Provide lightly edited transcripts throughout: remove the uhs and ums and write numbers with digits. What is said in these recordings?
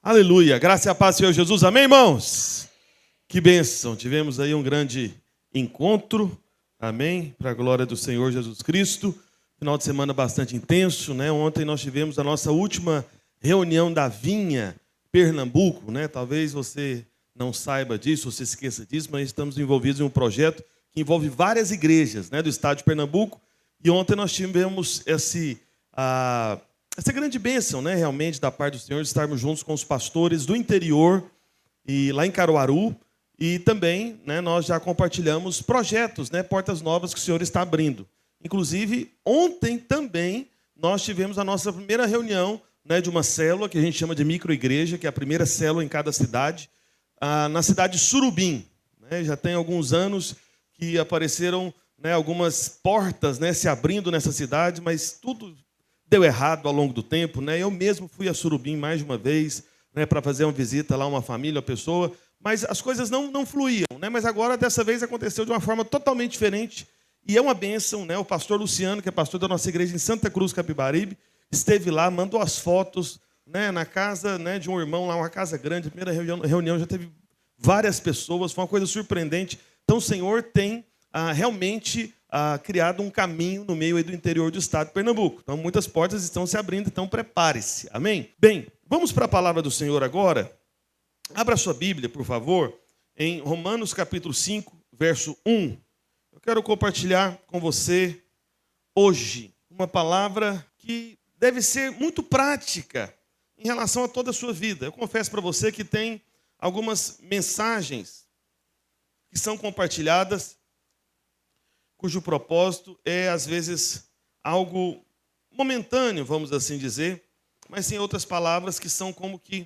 Aleluia, graça e a paz do Senhor Jesus, amém, irmãos? Que bênção, tivemos aí um grande encontro, amém, para a glória do Senhor Jesus Cristo, final de semana bastante intenso, né? Ontem nós tivemos a nossa última reunião da Vinha, Pernambuco, né? Talvez você não saiba disso, você esqueça disso, mas estamos envolvidos em um projeto que envolve várias igrejas, né, do estado de Pernambuco, e ontem nós tivemos essa grande bênção, né, realmente, da parte do Senhor, de estarmos juntos com os pastores do interior, e lá em Caruaru, e também, né, nós já compartilhamos projetos, né, portas novas que o Senhor está abrindo. Inclusive, ontem também nós tivemos a nossa primeira reunião, né, de uma célula que a gente chama de microigreja, que é a primeira célula em cada cidade, na cidade de Surubim. Né, já tem alguns anos que apareceram, né, algumas portas, né, se abrindo nessa cidade, mas tudo deu errado ao longo do tempo, né? Eu mesmo fui a Surubim mais de uma vez, né, para fazer uma visita lá a uma família, uma pessoa, mas as coisas não fluíam, né? Mas agora, dessa vez, aconteceu de uma forma totalmente diferente, e é uma bênção, né? O pastor Luciano, que é pastor da nossa igreja em Santa Cruz, Capibaribe, esteve lá, mandou as fotos, né, na casa, né, de um irmão lá, uma casa grande, a primeira reunião já teve várias pessoas, foi uma coisa surpreendente. Então, o Senhor tem realmente criado um caminho no meio aí do interior do estado de Pernambuco. Então, muitas portas estão se abrindo, então prepare-se. Amém? Bem, vamos para a palavra do Senhor agora. Abra sua Bíblia, por favor, em Romanos capítulo 5, verso 1. Eu quero compartilhar com você hoje uma palavra que deve ser muito prática em relação a toda a sua vida. Eu confesso para você que tem algumas mensagens que são compartilhadas, cujo propósito é, às vezes, algo momentâneo, vamos assim dizer, mas tem outras palavras que são como que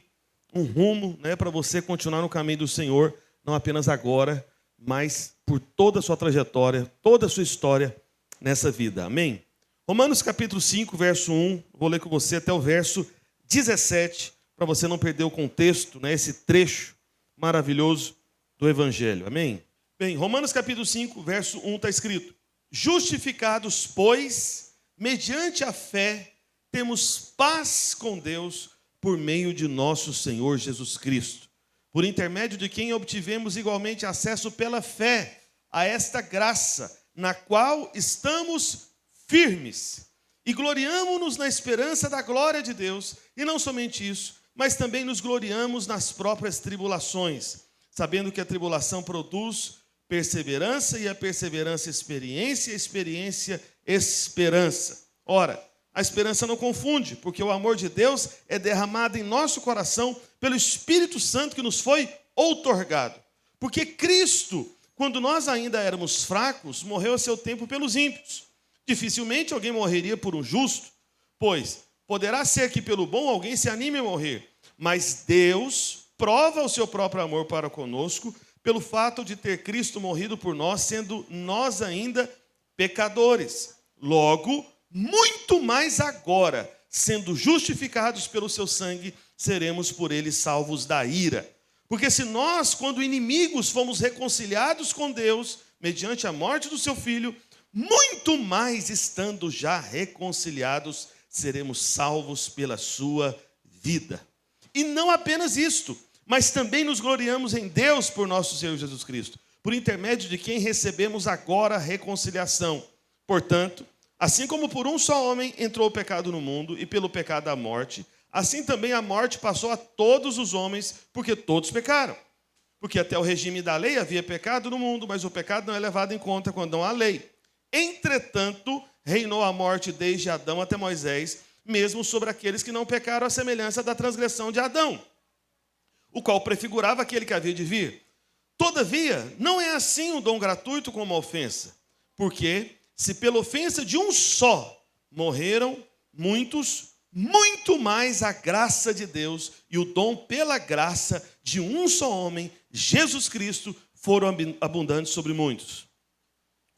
um rumo, né, para você continuar no caminho do Senhor, não apenas agora, mas por toda a sua trajetória, toda a sua história nessa vida. Amém? Romanos capítulo 5, verso 1, vou ler com você até o verso 17, para você não perder o contexto, né, esse trecho maravilhoso do Evangelho. Amém? Bem, Romanos capítulo 5, verso 1 está escrito: justificados, pois, mediante a fé, temos paz com Deus por meio de nosso Senhor Jesus Cristo, por intermédio de quem obtivemos igualmente acesso pela fé a esta graça, na qual estamos firmes e gloriamo-nos na esperança da glória de Deus, e não somente isso, mas também nos gloriamos nas próprias tribulações, sabendo que a tribulação produz perseverança, e a perseverança, experiência, e a experiência, esperança. Ora, a esperança não confunde, porque o amor de Deus é derramado em nosso coração pelo Espírito Santo que nos foi outorgado. Porque Cristo, quando nós ainda éramos fracos, morreu a seu tempo pelos ímpios. Dificilmente alguém morreria por um justo, pois poderá ser que pelo bom alguém se anime a morrer, mas Deus prova o seu próprio amor para conosco, pelo fato de ter Cristo morrido por nós, sendo nós ainda pecadores. Logo, muito mais agora, sendo justificados pelo seu sangue, seremos por ele salvos da ira. Porque se nós, quando inimigos, fomos reconciliados com Deus, mediante a morte do seu Filho, muito mais estando já reconciliados, seremos salvos pela sua vida. E não apenas isto, mas também nos gloriamos em Deus por nosso Senhor Jesus Cristo, por intermédio de quem recebemos agora a reconciliação. Portanto, assim como por um só homem entrou o pecado no mundo, e pelo pecado a morte, assim também a morte passou a todos os homens, porque todos pecaram. Porque até o regime da lei havia pecado no mundo, mas o pecado não é levado em conta quando não há lei. Entretanto, reinou a morte desde Adão até Moisés, mesmo sobre aqueles que não pecaram à semelhança da transgressão de Adão, o qual prefigurava aquele que havia de vir. Todavia, não é assim o dom gratuito como a ofensa, porque se pela ofensa de um só morreram muitos, muito mais a graça de Deus e o dom pela graça de um só homem, Jesus Cristo, foram abundantes sobre muitos.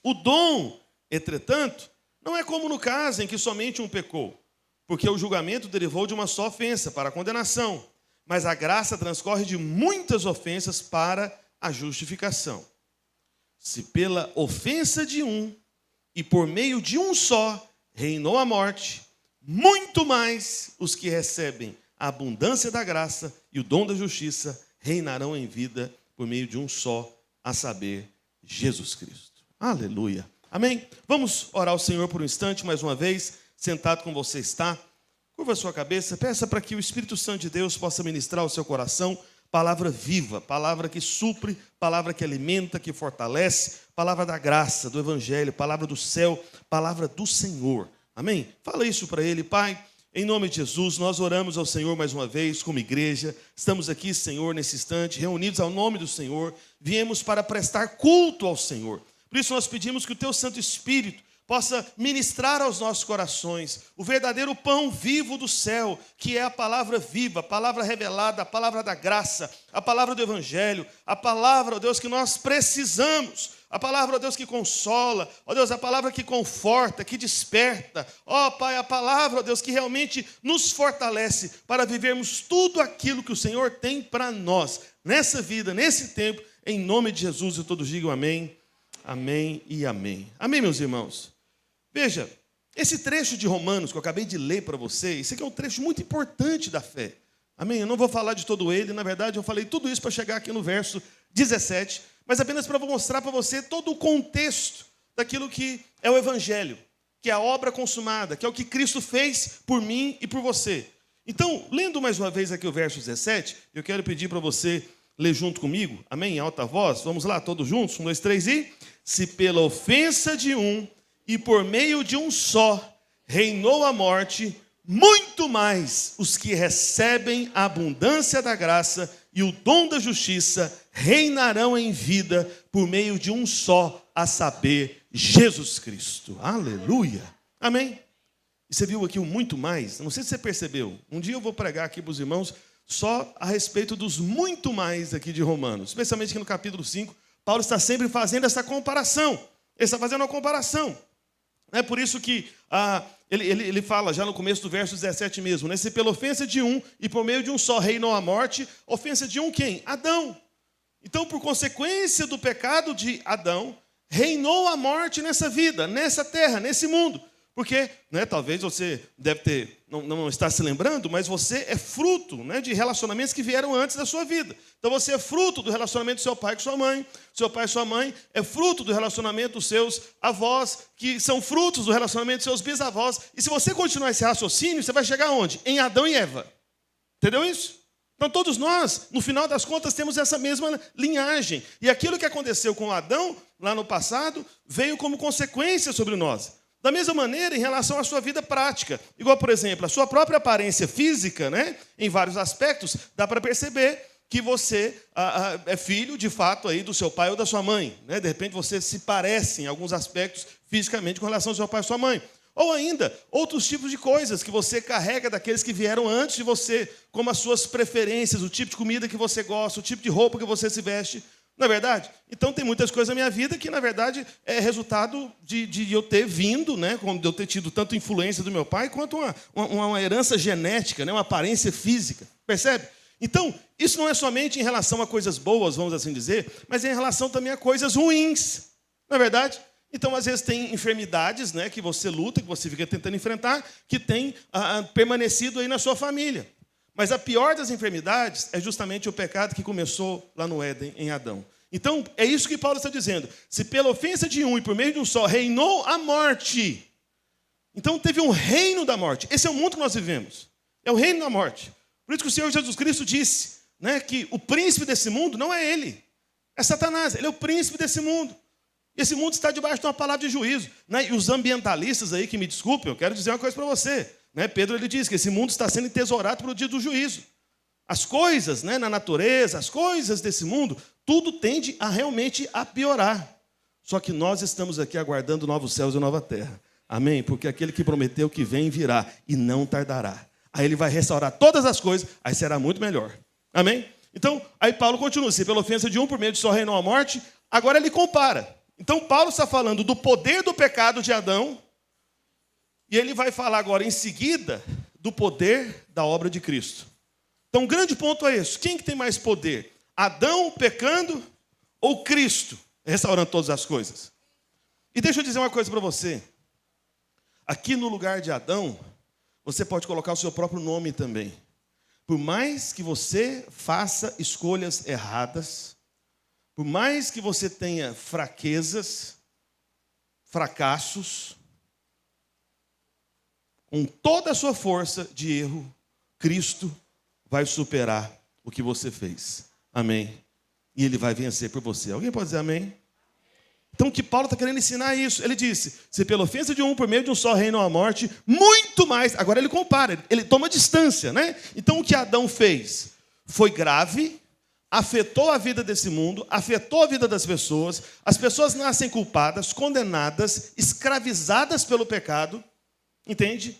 O dom, entretanto, não é como no caso em que somente um pecou, porque o julgamento derivou de uma só ofensa para a condenação, mas a graça transcorre de muitas ofensas para a justificação. Se pela ofensa de um e por meio de um só reinou a morte, muito mais os que recebem a abundância da graça e o dom da justiça reinarão em vida por meio de um só, a saber, Jesus Cristo. Aleluia. Amém? Vamos orar ao Senhor por um instante, mais uma vez, sentado como você está. Curva a sua cabeça, peça para que o Espírito Santo de Deus possa ministrar ao seu coração palavra viva, palavra que supre, palavra que alimenta, que fortalece, palavra da graça, do Evangelho, palavra do céu, palavra do Senhor. Amém? Fala isso para Ele, Pai. Em nome de Jesus, nós oramos ao Senhor mais uma vez, como igreja. Estamos aqui, Senhor, nesse instante, reunidos ao nome do Senhor. Viemos para prestar culto ao Senhor. Por isso nós pedimos que o Teu Santo Espírito possa ministrar aos nossos corações o verdadeiro pão vivo do céu, que é a palavra viva, a palavra revelada, a palavra da graça, a palavra do Evangelho, a palavra, ó Deus, que nós precisamos, a palavra, ó Deus, que consola, ó Deus, a palavra que conforta, que desperta, ó Pai, a palavra, ó Deus, que realmente nos fortalece para vivermos tudo aquilo que o Senhor tem para nós, nessa vida, nesse tempo, em nome de Jesus, e todos digam amém, amém e amém. Amém, meus irmãos? Veja, esse trecho de Romanos que eu acabei de ler para vocês, esse aqui é um trecho muito importante da fé. Amém? Eu não vou falar de todo ele, na verdade eu falei tudo isso para chegar aqui no verso 17, mas apenas para mostrar para você todo o contexto daquilo que é o Evangelho, que é a obra consumada, que é o que Cristo fez por mim e por você. Então, lendo mais uma vez aqui o verso 17, eu quero pedir para você ler junto comigo, amém? Em alta voz, vamos lá, todos juntos, 1, 2, 3 e... Se pela ofensa de um e por meio de um só reinou a morte, muito mais os que recebem a abundância da graça e o dom da justiça reinarão em vida por meio de um só, a saber, Jesus Cristo. Aleluia. Amém? E você viu aqui o muito mais? Não sei se você percebeu. Um dia eu vou pregar aqui para os irmãos só a respeito dos muito mais aqui de Romanos. Especialmente aqui no capítulo 5. Paulo está sempre fazendo essa comparação. Ele está fazendo uma comparação. É por isso que ele fala já no começo do verso 17 mesmo, né? Se pela ofensa de um e por meio de um só reinou a morte, ofensa de um quem? Adão. Então, por consequência do pecado de Adão, reinou a morte nessa vida, nessa terra, nesse mundo. Porque, né, talvez você deve ter, não está se lembrando, mas você é fruto, né, de relacionamentos que vieram antes da sua vida. Então você é fruto do relacionamento do seu pai com sua mãe. Seu pai e sua mãe é fruto do relacionamento dos seus avós, que são frutos do relacionamento dos seus bisavós. E se você continuar esse raciocínio, você vai chegar aonde? Em Adão e Eva. Entendeu isso? Então todos nós, no final das contas, temos essa mesma linhagem. E aquilo que aconteceu com Adão, lá no passado, veio como consequência sobre nós. Da mesma maneira, em relação à sua vida prática. Igual, por exemplo, a sua própria aparência física, né, em vários aspectos, dá para perceber que você é filho, de fato, aí, do seu pai ou da sua mãe. Né? De repente, você se parece em alguns aspectos fisicamente com relação ao seu pai e sua mãe. Ou ainda, outros tipos de coisas que você carrega daqueles que vieram antes de você, como as suas preferências, o tipo de comida que você gosta, o tipo de roupa que você se veste. Não é verdade? Então, tem muitas coisas na minha vida que, na verdade, é resultado de eu ter vindo, né, de eu ter tido tanto influência do meu pai, quanto uma herança genética, né, uma aparência física. Percebe? Então, isso não é somente em relação a coisas boas, vamos assim dizer, mas é em relação também a coisas ruins. Não é verdade? Então, às vezes, tem enfermidades, né, que você luta, que você fica tentando enfrentar, que tem permanecido aí na sua família. Mas a pior das enfermidades é justamente o pecado que começou lá no Éden, em Adão. Então, é isso que Paulo está dizendo. Se pela ofensa de um e por meio de um só reinou a morte. Então, teve um reino da morte. Esse é o mundo que nós vivemos. É o reino da morte. Por isso que o Senhor Jesus Cristo disse, né, que o príncipe desse mundo não é ele. É Satanás. Ele é o príncipe desse mundo. E esse mundo está debaixo de uma palavra de juízo. Né? E os ambientalistas aí, que me desculpem, eu quero dizer uma coisa para você. Né? Pedro ele diz que esse mundo está sendo entesourado para o dia do juízo. As coisas, né, na natureza, as coisas desse mundo, tudo tende a realmente a piorar. Só que nós estamos aqui aguardando novos céus e nova terra. Amém? Porque aquele que prometeu que vem virá e não tardará. Aí ele vai restaurar todas as coisas, aí será muito melhor. Amém? Então, aí Paulo continua. Se pela ofensa de um, por meio de só reinou a morte, agora ele compara. Então, Paulo está falando do poder do pecado de Adão, e ele vai falar agora, em seguida, do poder da obra de Cristo. Então, o grande ponto é esse. Quem que tem mais poder? Adão pecando ou Cristo restaurando todas as coisas? E deixa eu dizer uma coisa para você. Aqui no lugar de Adão, você pode colocar o seu próprio nome também. por mais que você faça escolhas erradas, por mais que você tenha fraquezas, fracassos, com toda a sua força de erro, Cristo vai superar o que você fez. Amém? E Ele vai vencer por você. Alguém pode dizer amém? Então o que Paulo está querendo ensinar é isso. Ele disse, se pela ofensa de um, por meio de um só reinou a morte, muito mais. Agora ele compara, ele toma distância, né? Então o que Adão fez foi grave, afetou a vida desse mundo, afetou a vida das pessoas. As pessoas nascem culpadas, condenadas, escravizadas pelo pecado. Entende?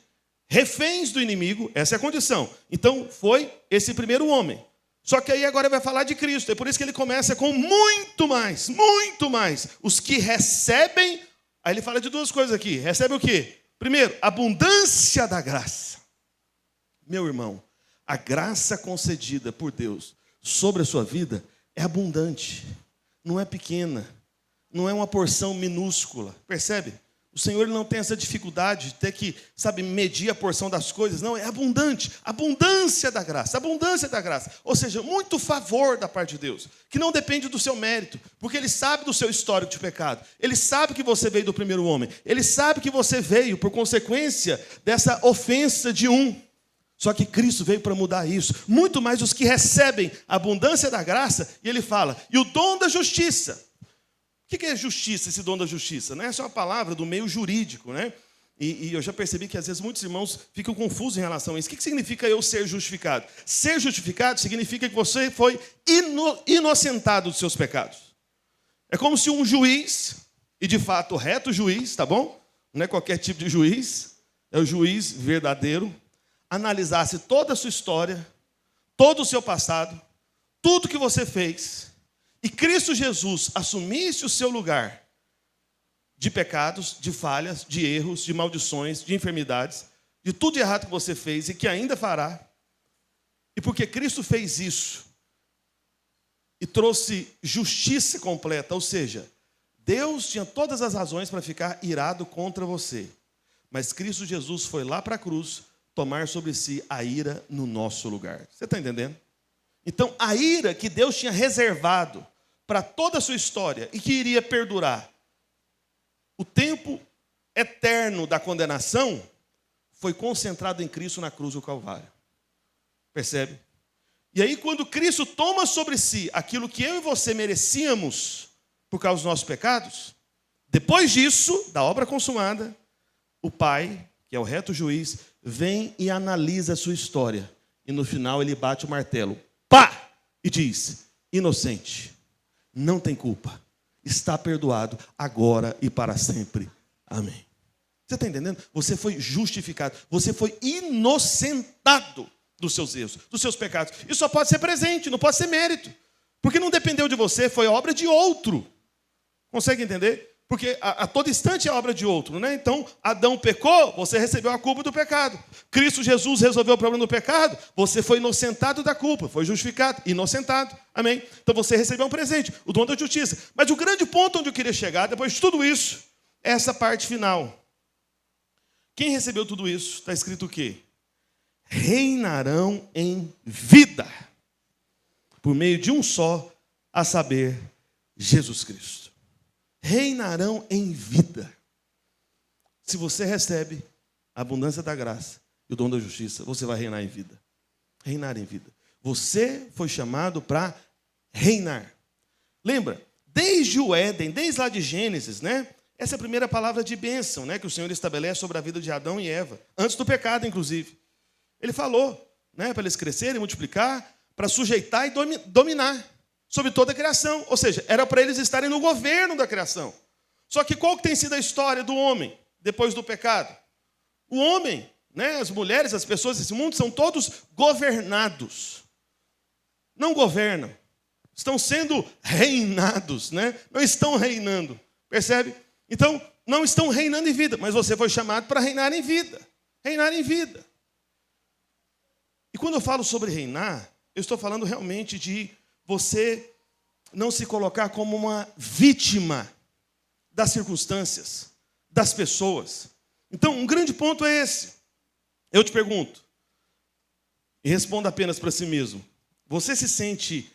Reféns do inimigo, essa é a condição. Então foi esse primeiro homem. Só que aí agora ele vai falar de Cristo. É por isso que ele começa com muito mais, muito mais. Os que recebem, aí ele fala de duas coisas aqui. Recebe o quê? Primeiro, abundância da graça. Meu irmão, a graça concedida por Deus sobre a sua vida é abundante. Não é pequena. Não é uma porção minúscula. Percebe? O Senhor não tem essa dificuldade de ter que, medir a porção das coisas. Não, é abundante. Abundância da graça. Abundância da graça. Ou seja, muito favor da parte de Deus. Que não depende do seu mérito. Porque Ele sabe do seu histórico de pecado. Ele sabe que você veio do primeiro homem. Ele sabe que você veio por consequência dessa ofensa de um. Só que Cristo veio para mudar isso. Muito mais os que recebem a abundância da graça. E Ele fala, e o dom da justiça. O que é justiça, esse dom da justiça? Não é só uma palavra do meio jurídico, né? E eu já percebi que às vezes muitos irmãos ficam confusos em relação a isso. O que significa eu ser justificado? Ser justificado significa que você foi inocentado dos seus pecados. É como se um juiz, e de fato reto juiz, tá bom? Não é qualquer tipo de juiz, é o juiz verdadeiro, analisasse toda a sua história, todo o seu passado, tudo que você fez, e Cristo Jesus assumisse o seu lugar de pecados, de falhas, de erros, de maldições, de enfermidades, de tudo de errado que você fez e que ainda fará. E porque Cristo fez isso e trouxe justiça completa, ou seja, Deus tinha todas as razões para ficar irado contra você. Mas Cristo Jesus foi lá para a cruz tomar sobre si a ira no nosso lugar. Você está entendendo? Então, a ira que Deus tinha reservado para toda a sua história e que iria perdurar o tempo eterno da condenação, foi concentrado em Cristo na cruz do Calvário. Percebe? E aí, quando Cristo toma sobre si aquilo que eu e você merecíamos por causa dos nossos pecados, depois disso, da obra consumada, o Pai, que é o reto juiz, vem e analisa a sua história. E no final ele bate o martelo. Pá! E diz, inocente, não tem culpa, está perdoado agora e para sempre. Amém. Você está entendendo? Você foi justificado, você foi inocentado dos seus erros, dos seus pecados. Isso só pode ser presente, não pode ser mérito. Porque não dependeu de você, foi obra de outro. Consegue entender? Porque a todo instante é obra de outro, né? Então, Adão pecou, você recebeu a culpa do pecado. Cristo Jesus resolveu o problema do pecado, você foi inocentado da culpa, foi justificado, inocentado. Amém? Então, você recebeu um presente, o dom da justiça. Mas o grande ponto onde eu queria chegar, depois de tudo isso, é essa parte final. Quem recebeu tudo isso? Está escrito o quê? Reinarão em vida, por meio de um só, a saber, Jesus Cristo. Reinarão em vida. Se você recebe a abundância da graça e o dom da justiça, você vai reinar em vida. Reinar em vida. Você foi chamado para reinar. Lembra? Desde o Éden, desde lá de Gênesis, né? Essa é a primeira palavra de bênção, né, que o Senhor estabelece sobre a vida de Adão e Eva, antes do pecado, inclusive. Ele falou, né, para eles crescerem, multiplicar, para sujeitar e dominar sobre toda a criação. Ou seja, era para eles estarem no governo da criação. Só que qual que tem sido a história do homem depois do pecado? O homem, né, as mulheres, as pessoas desse mundo são todos governados. Não governam. Estão sendo reinados, né? Não estão reinando. Percebe? Então, não estão reinando em vida, mas você foi chamado para reinar em vida. Reinar em vida. E quando eu falo sobre reinar, eu estou falando realmente de você não se colocar como uma vítima das circunstâncias, das pessoas. Então, um grande ponto é esse. Eu te pergunto, E responda apenas para si mesmo. Você se sente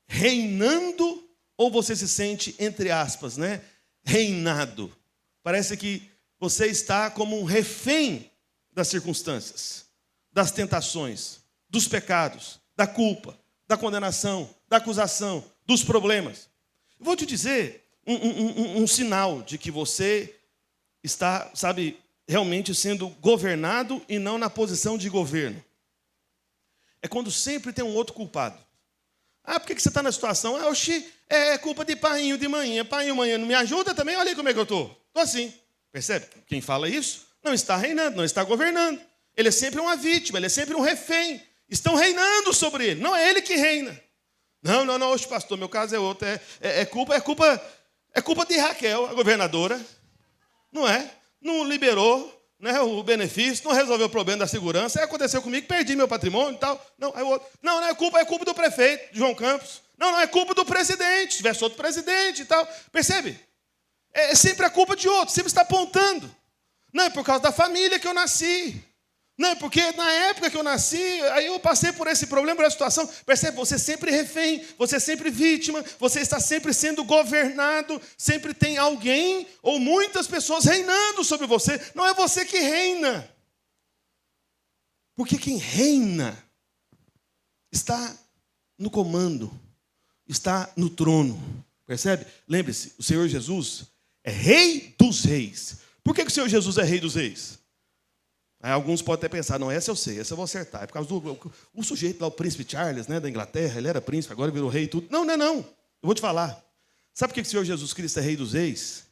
reinando ou você se sente, entre aspas, né, reinado? Parece que você está como um refém das circunstâncias, das tentações, dos pecados, da culpa, da condenação, da acusação, dos problemas. Eu vou te dizer um sinal de que você está, sabe, realmente sendo governado e não na posição de governo. É quando sempre tem um outro culpado. Ah, por que você está na situação? Ah, oxi, é culpa de painho de manhã. Painho manhã não me ajuda também? Olha aí como é que eu estou. Estou assim. Percebe? Quem fala isso não está reinando, não está governando. Ele é sempre uma vítima, ele é sempre um refém. Estão reinando sobre ele. Não é ele que reina. Não, oxe, pastor, meu caso é outro. É culpa de Raquel, a governadora. Não é? Não liberou, né, o benefício, não resolveu o problema da segurança. Aí aconteceu comigo, perdi meu patrimônio e tal. Não é culpa do prefeito, João Campos. Não é culpa do presidente, se tivesse outro presidente e tal. Percebe? É sempre a culpa de outro, sempre está apontando. Não, é por causa da família que eu nasci. Não, é porque na época que eu nasci, aí eu passei por esse problema, por essa situação. Percebe? Você é sempre refém, você é sempre vítima, você está sempre sendo governado, sempre tem alguém ou muitas pessoas reinando sobre você. Não é você que reina. Porque quem reina está no comando, está no trono. Percebe? Lembre-se, o Senhor Jesus é rei dos reis. Por que o Senhor Jesus é rei dos reis? Aí alguns podem até pensar, não, essa eu sei, essa eu vou acertar. É por causa o sujeito lá, o príncipe Charles, né, da Inglaterra, ele era príncipe, agora virou rei e tudo. Não. Eu vou te falar. Sabe por que o Senhor Jesus Cristo é rei dos reis?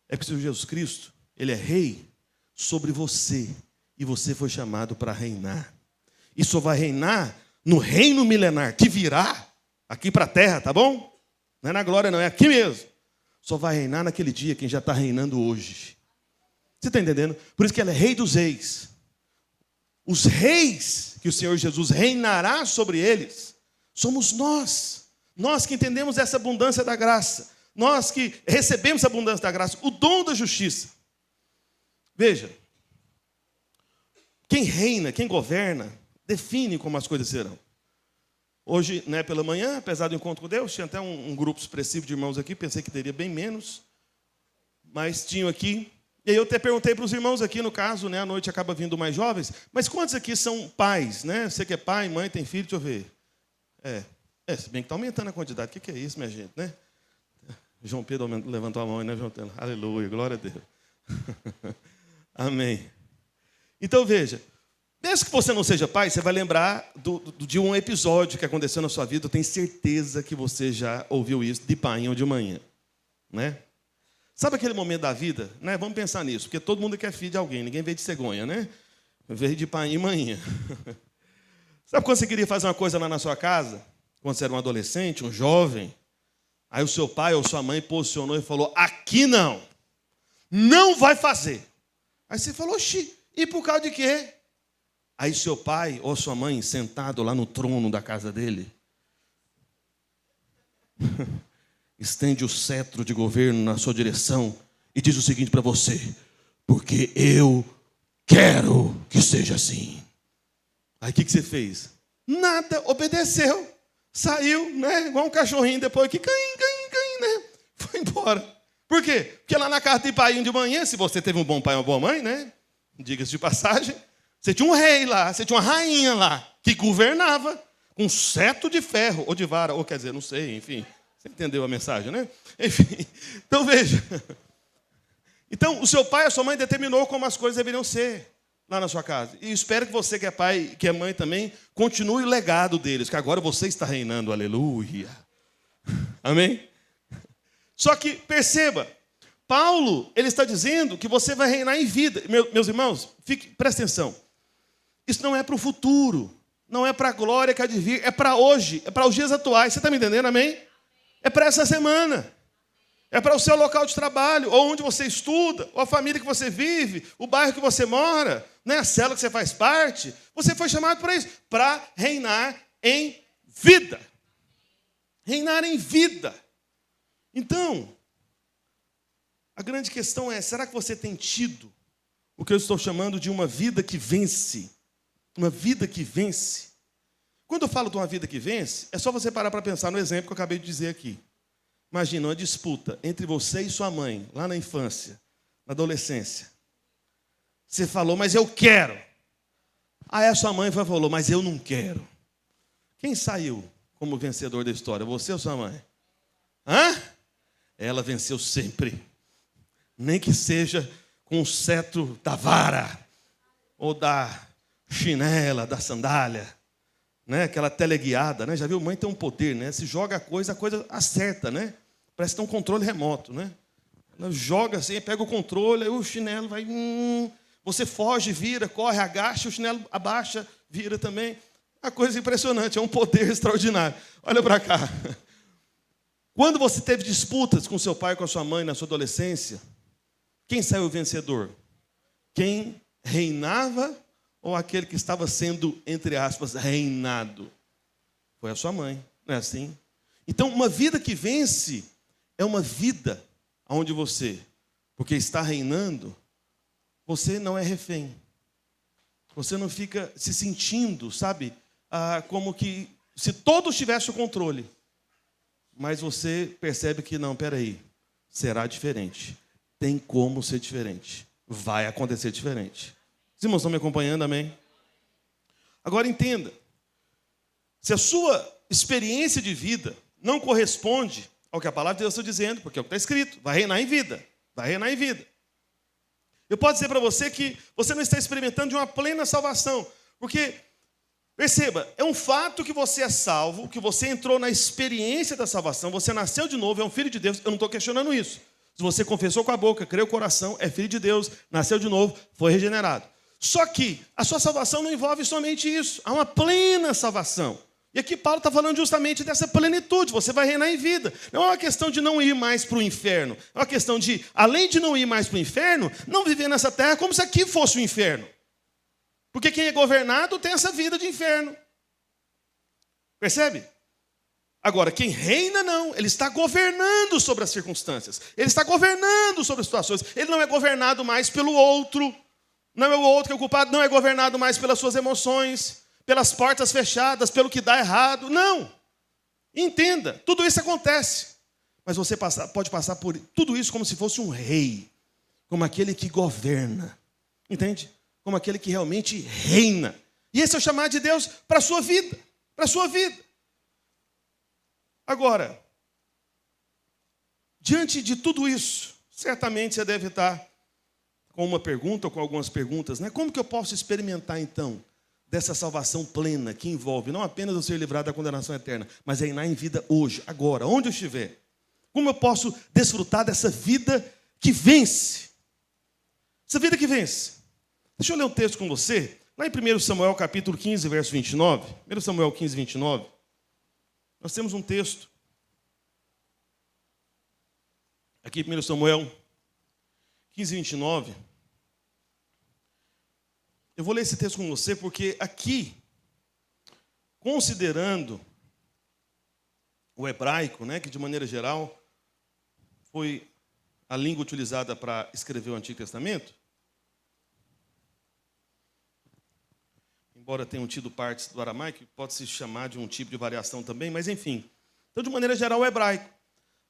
É porque o Senhor Jesus Cristo, ele é rei sobre você. E você foi chamado para reinar. E só vai reinar no reino milenar, que virá aqui para a terra, tá bom? Não é na glória não, é aqui mesmo. Só vai reinar naquele dia quem já está reinando hoje. Você está entendendo? Por isso que ele é rei dos reis. Os reis que o Senhor Jesus reinará sobre eles, somos nós. Nós que entendemos essa abundância da graça. Nós que recebemos a abundância da graça. O dom da justiça. Veja. Quem reina, quem governa, define como as coisas serão. Hoje, né, pela manhã, apesar do encontro com Deus, tinha até um grupo expressivo de irmãos aqui. Pensei que teria bem menos. Mas tinham aqui. E aí eu até perguntei para os irmãos aqui, no caso, né, à noite acaba vindo mais jovens, mas quantos aqui são pais, né? Você que é pai, mãe, tem filho, deixa eu ver. Se bem que está aumentando a quantidade. O que é isso, minha gente, né? João Pedro levantou a mão, né, João Pedro? Aleluia, glória a Deus. Amém. Então, veja, mesmo que você não seja pai, você vai lembrar de um episódio que aconteceu na sua vida, eu tenho certeza que você já ouviu isso, de pai ou de manhã, né? Sabe aquele momento da vida, né? Vamos pensar nisso, porque todo mundo quer filho de alguém, ninguém veio de cegonha, né? Veio de pai e mãe. Sabe quando você queria fazer uma coisa lá na sua casa? Quando você era um adolescente, um jovem, aí o seu pai ou sua mãe posicionou e falou, aqui não vai fazer. Aí você falou, oxi, e por causa de quê? Aí seu pai ou sua mãe, sentado lá no trono da casa dele, estende o cetro de governo na sua direção e diz o seguinte para você, porque eu quero que seja assim. Aí o que você fez? Nada, obedeceu. Saiu, né? Igual um cachorrinho depois que né? Foi embora. Por quê? Porque lá na casa de pai de manhã, se você teve um bom pai ou uma boa mãe, né? Diga-se de passagem, você tinha um rei lá, você tinha uma rainha lá, que governava com um cetro de ferro, ou de vara, ou quer dizer, não sei, enfim. Você entendeu a mensagem, né? Enfim, então veja. Então, o seu pai e a sua mãe determinou como as coisas deveriam ser lá na sua casa. E espero que você que é pai, que é mãe também, continue o legado deles, que agora você está reinando, aleluia. Amém? Só que, perceba, Paulo, ele está dizendo que você vai reinar em vida. Meus irmãos, presta atenção. Isso não é para o futuro, não é para a glória que há de vir, é para hoje, é para os dias atuais. Você está me entendendo, amém? É para essa semana. É para o seu local de trabalho, ou onde você estuda, ou a família que você vive, o bairro que você mora, né? A célula que você faz parte. Você foi chamado para isso, para reinar em vida. Reinar em vida. Então, a grande questão é, será que você tem tido o que eu estou chamando de uma vida que vence? Uma vida que vence. Quando eu falo de uma vida que vence, é só você parar para pensar no exemplo que eu acabei de dizer aqui. Imagina uma disputa entre você e sua mãe, lá na infância, na adolescência. Você falou, mas eu quero. Aí a sua mãe falou, mas eu não quero. Quem saiu como vencedor da história? Você ou sua mãe? Hã? Ela venceu sempre. Nem que seja com o cetro da vara, ou da chinela, da sandália, né? Aquela teleguiada, né? Já viu? Mãe tem um poder, né? Se joga a coisa acerta, né? Parece que tem um controle remoto, né? Ela joga assim, pega o controle, aí o chinelo vai... Você foge, vira, corre, agacha, o chinelo abaixa, vira também. Uma coisa impressionante, é um poder extraordinário. Olha para cá. Quando você teve disputas com seu pai e com a sua mãe na sua adolescência, quem saiu vencedor? Quem reinava ou aquele que estava sendo, entre aspas, reinado? Foi a sua mãe, não é assim? Então, uma vida que vence é uma vida onde você, porque está reinando, você não é refém. Você não fica se sentindo, sabe, como que se todos tivessem o controle. Mas você percebe que não, peraí, será diferente. Tem como ser diferente. Vai acontecer diferente. Os irmãos estão me acompanhando, amém? Agora entenda. Se a sua experiência de vida não corresponde ao que a palavra de Deus está dizendo, porque é o que está escrito, vai reinar em vida. Vai reinar em vida. Eu posso dizer para você que você não está experimentando de uma plena salvação. Porque, perceba, é um fato que você é salvo, que você entrou na experiência da salvação, você nasceu de novo, é um filho de Deus. Eu não estou questionando isso. Se você confessou com a boca, creu com o coração, é filho de Deus, nasceu de novo, foi regenerado. Só que a sua salvação não envolve somente isso. Há uma plena salvação. E aqui Paulo está falando justamente dessa plenitude. Você vai reinar em vida. Não é uma questão de não ir mais para o inferno. É uma questão de, além de não ir mais para o inferno, não viver nessa terra como se aqui fosse o inferno. Porque quem é governado tem essa vida de inferno. Percebe? Agora, quem reina não. Ele está governando sobre as circunstâncias. Ele está governando sobre as situações. Ele não é governado mais pelo outro. Não é o outro que é o culpado. Não é governado mais pelas suas emoções, pelas portas fechadas, pelo que dá errado. Não. Entenda, tudo isso acontece. Mas você pode passar por tudo isso como se fosse um rei. Como aquele que governa. Entende? Como aquele que realmente reina. E esse é o chamado de Deus para a sua vida. Para a sua vida. Agora, diante de tudo isso, certamente você deve estar com uma pergunta ou com algumas perguntas, né? Como que eu posso experimentar, então, dessa salvação plena que envolve não apenas eu ser livrado da condenação eterna, mas reinar em vida hoje, agora, onde eu estiver? Como eu posso desfrutar dessa vida que vence? Essa vida que vence. Deixa eu ler um texto com você, lá em 1 Samuel, capítulo 15, verso 29. 1 Samuel 15, 29. Nós temos um texto. Aqui, 1 Samuel 15, 29. Eu vou ler esse texto com você porque aqui, considerando o hebraico, né, que de maneira geral foi a língua utilizada para escrever o Antigo Testamento, embora tenham tido partes do aramaico, pode se chamar de um tipo de variação também, mas enfim. Então, de maneira geral, o hebraico.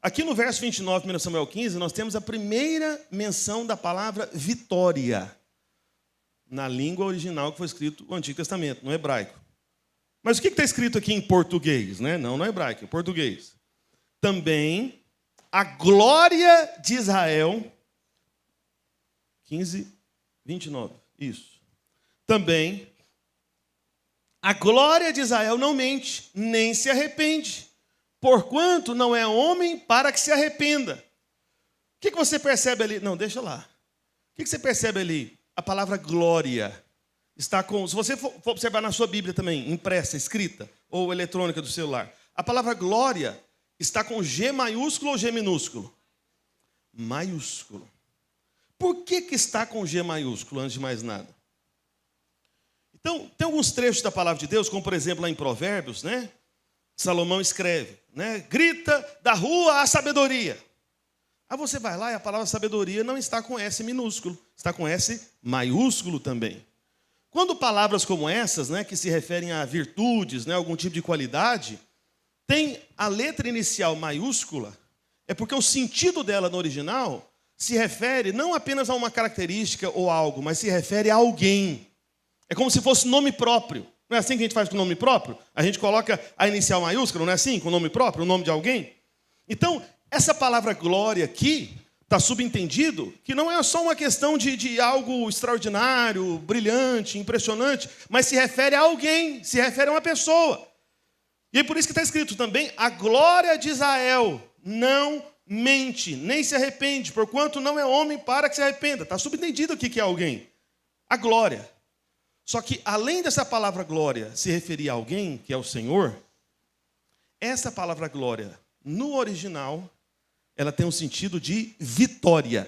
Aqui no verso 29, 1 Samuel 15, nós temos a primeira menção da palavra vitória, na língua original que foi escrito no Antigo Testamento, no hebraico. Mas o que está escrito aqui em português? Né? Não no hebraico, em português. Também a glória de Israel, 15, 29, isso. Também a glória de Israel não mente, nem se arrepende, porquanto não é homem para que se arrependa. O que você percebe ali? Não, deixa lá. O que você percebe ali? A palavra glória está com... Se você for observar na sua Bíblia também, impressa, escrita, ou eletrônica do celular, a palavra glória está com G maiúsculo ou G minúsculo? Maiúsculo. Por que está com G maiúsculo, antes de mais nada? Então, tem alguns trechos da palavra de Deus, como por exemplo lá em Provérbios, né? Salomão escreve, né? Grita da rua a sabedoria. Aí você vai lá e a palavra sabedoria não está com S minúsculo, está com S maiúsculo também. Quando palavras como essas, né, que se referem a virtudes, né, algum tipo de qualidade, tem a letra inicial maiúscula, é porque o sentido dela no original se refere não apenas a uma característica ou algo, mas se refere a alguém. É como se fosse nome próprio. Não é assim que a gente faz com o nome próprio? A gente coloca a inicial maiúscula, não é assim? Com o nome próprio, o nome de alguém? Então, essa palavra glória aqui, está subentendido que não é só uma questão de algo extraordinário, brilhante, impressionante, mas se refere a alguém, se refere a uma pessoa. E é por isso que está escrito também, a glória de Israel não mente, nem se arrepende, porquanto não é homem para que se arrependa. Está subentendido aqui que é alguém. A glória. Só que, além dessa palavra glória se referir a alguém, que é o Senhor, essa palavra glória, no original, ela tem um sentido de vitória.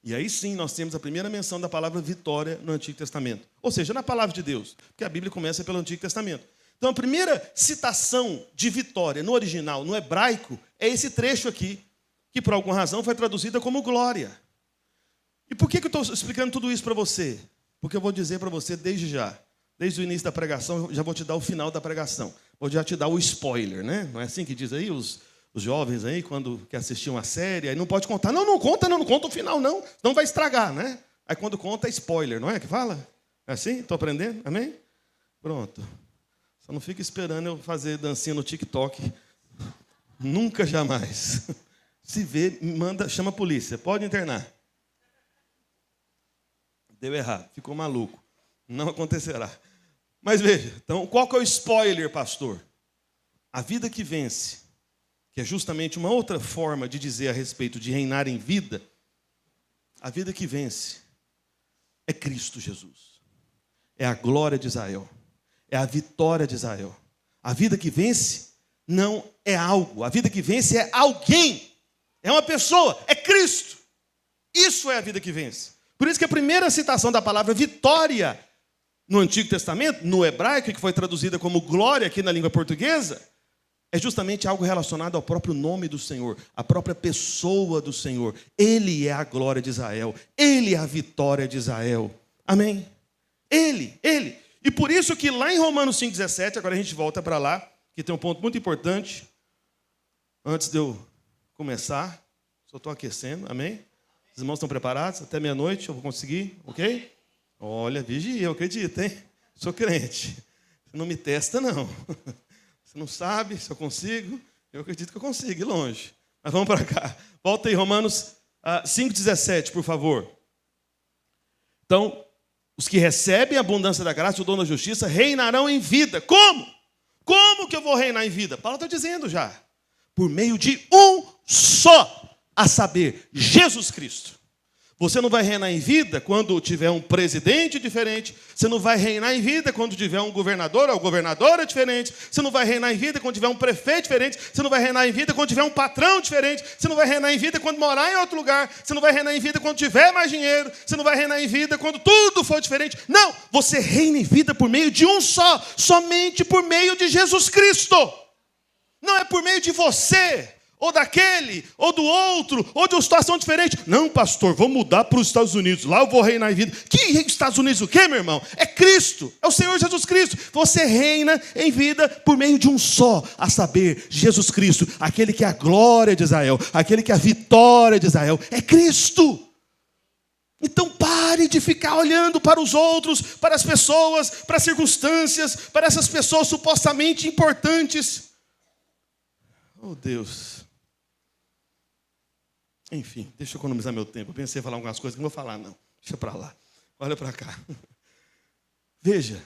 E aí sim, nós temos a primeira menção da palavra vitória no Antigo Testamento. Ou seja, na palavra de Deus, porque a Bíblia começa pelo Antigo Testamento. Então, a primeira citação de vitória no original, no hebraico, é esse trecho aqui, que por alguma razão foi traduzida como glória. E por que eu estou explicando tudo isso para você? Porque eu vou dizer para você desde já, desde o início da pregação, eu já vou te dar o final da pregação. Vou já te dar o spoiler, né? Não é assim que diz aí os jovens aí, quando quer assistir uma série, aí não pode contar. Não conta o final, não. Senão vai estragar, né? Aí quando conta é spoiler, não é que fala? É assim? Estou aprendendo? Amém? Pronto. Só não fica esperando eu fazer dancinha no TikTok. Nunca, jamais. Se vê, chama a polícia. Pode internar. Deu errado, ficou maluco. Não acontecerá. Mas veja, então, qual que é o spoiler, pastor? A vida que vence, que é justamente uma outra forma de dizer a respeito de reinar em vida, a vida que vence é Cristo Jesus. É a glória de Israel. É a vitória de Israel. A vida que vence não é algo. A vida que vence é alguém. É uma pessoa. É Cristo. Isso é a vida que vence. Por isso que a primeira citação da palavra vitória no Antigo Testamento, no hebraico, que foi traduzida como glória aqui na língua portuguesa, é justamente algo relacionado ao próprio nome do Senhor, à própria pessoa do Senhor. Ele é a glória de Israel. Ele é a vitória de Israel. Amém? Ele. E por isso que lá em Romanos 5,17, agora a gente volta para lá, que tem um ponto muito importante, antes de eu começar, só estou aquecendo, amém? Os irmãos estão preparados? Até meia-noite eu vou conseguir, ok? Olha, vigia, eu acredito, hein? Sou crente. Você não me testa, não. Você não sabe se eu consigo? Eu acredito que eu consigo, ir longe. Mas vamos para cá. Volta aí, Romanos 5,17, por favor. Então, os que recebem a abundância da graça e o dom da justiça reinarão em vida. Como? Como que eu vou reinar em vida? Paulo está dizendo já. Por meio de um só, a saber, Jesus Cristo. Você não vai reinar em vida quando tiver um presidente diferente. Você não vai reinar em vida quando tiver um governador ou governadora diferente. Você não vai reinar em vida quando tiver um prefeito diferente. Você não vai reinar em vida quando tiver um patrão diferente. Você não vai reinar em vida quando morar em outro lugar. Você não vai reinar em vida quando tiver mais dinheiro. Você não vai reinar em vida quando tudo for diferente. Não! Você reina em vida por meio de um só. Somente por meio de Jesus Cristo. Não é por meio de você, ou daquele, ou do outro, ou de uma situação diferente. Não, pastor, vou mudar para os Estados Unidos. Lá eu vou reinar em vida. Que Estados Unidos o quê, meu irmão? É Cristo, é o Senhor Jesus Cristo. Você reina em vida por meio de um só, a saber, Jesus Cristo. Aquele que é a glória de Israel, aquele que é a vitória de Israel. É Cristo. Então pare de ficar olhando para os outros, para as pessoas, para as circunstâncias, para essas pessoas supostamente importantes. Oh, Deus. Enfim, deixa eu economizar meu tempo. Eu pensei em falar algumas coisas que não vou falar, não. Deixa para lá. Olha para cá. Veja,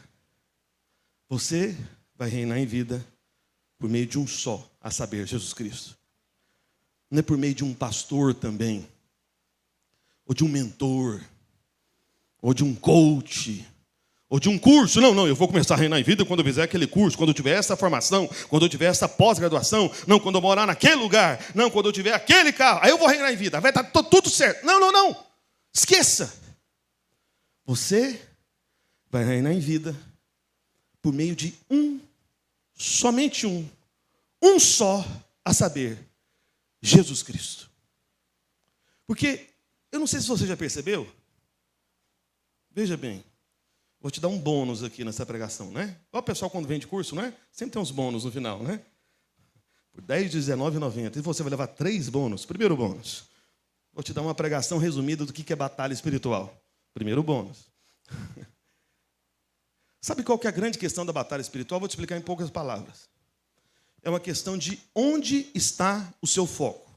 você vai reinar em vida por meio de um só, a saber, Jesus Cristo. Não é por meio de um pastor também, ou de um mentor, ou de um coach, ou de um curso. Não, eu vou começar a reinar em vida quando eu fizer aquele curso, quando eu tiver essa formação, quando eu tiver essa pós-graduação, não, quando eu morar naquele lugar, não, quando eu tiver aquele carro, aí eu vou reinar em vida, vai estar tudo certo. Não. Esqueça. Você vai reinar em vida por meio de somente um só, a saber, Jesus Cristo. Porque, eu não sei se você já percebeu, veja bem, Vou te dar um bônus aqui nessa pregação, né? Olha o pessoal quando vende curso, né? Sempre tem uns bônus no final, né? Por R$10, R$19,90. E você vai levar 3 bônus. Primeiro bônus. Vou te dar uma pregação resumida do que é batalha espiritual. Primeiro bônus. Sabe qual que é a grande questão da batalha espiritual? Vou te explicar em poucas palavras. É uma questão de onde está o seu foco.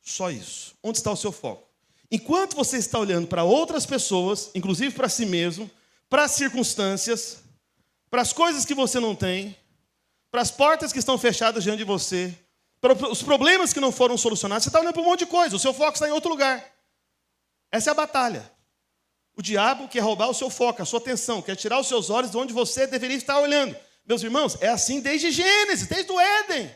Só isso. Onde está o seu foco? Enquanto você está olhando para outras pessoas, inclusive para si mesmo, para as circunstâncias, para as coisas que você não tem, para as portas que estão fechadas diante de você, para os problemas que não foram solucionados, você está olhando para um monte de coisa, o seu foco está em outro lugar. Essa é a batalha. O diabo quer roubar o seu foco, a sua atenção, quer tirar os seus olhos de onde você deveria estar olhando. Meus irmãos, é assim desde Gênesis, desde o Éden.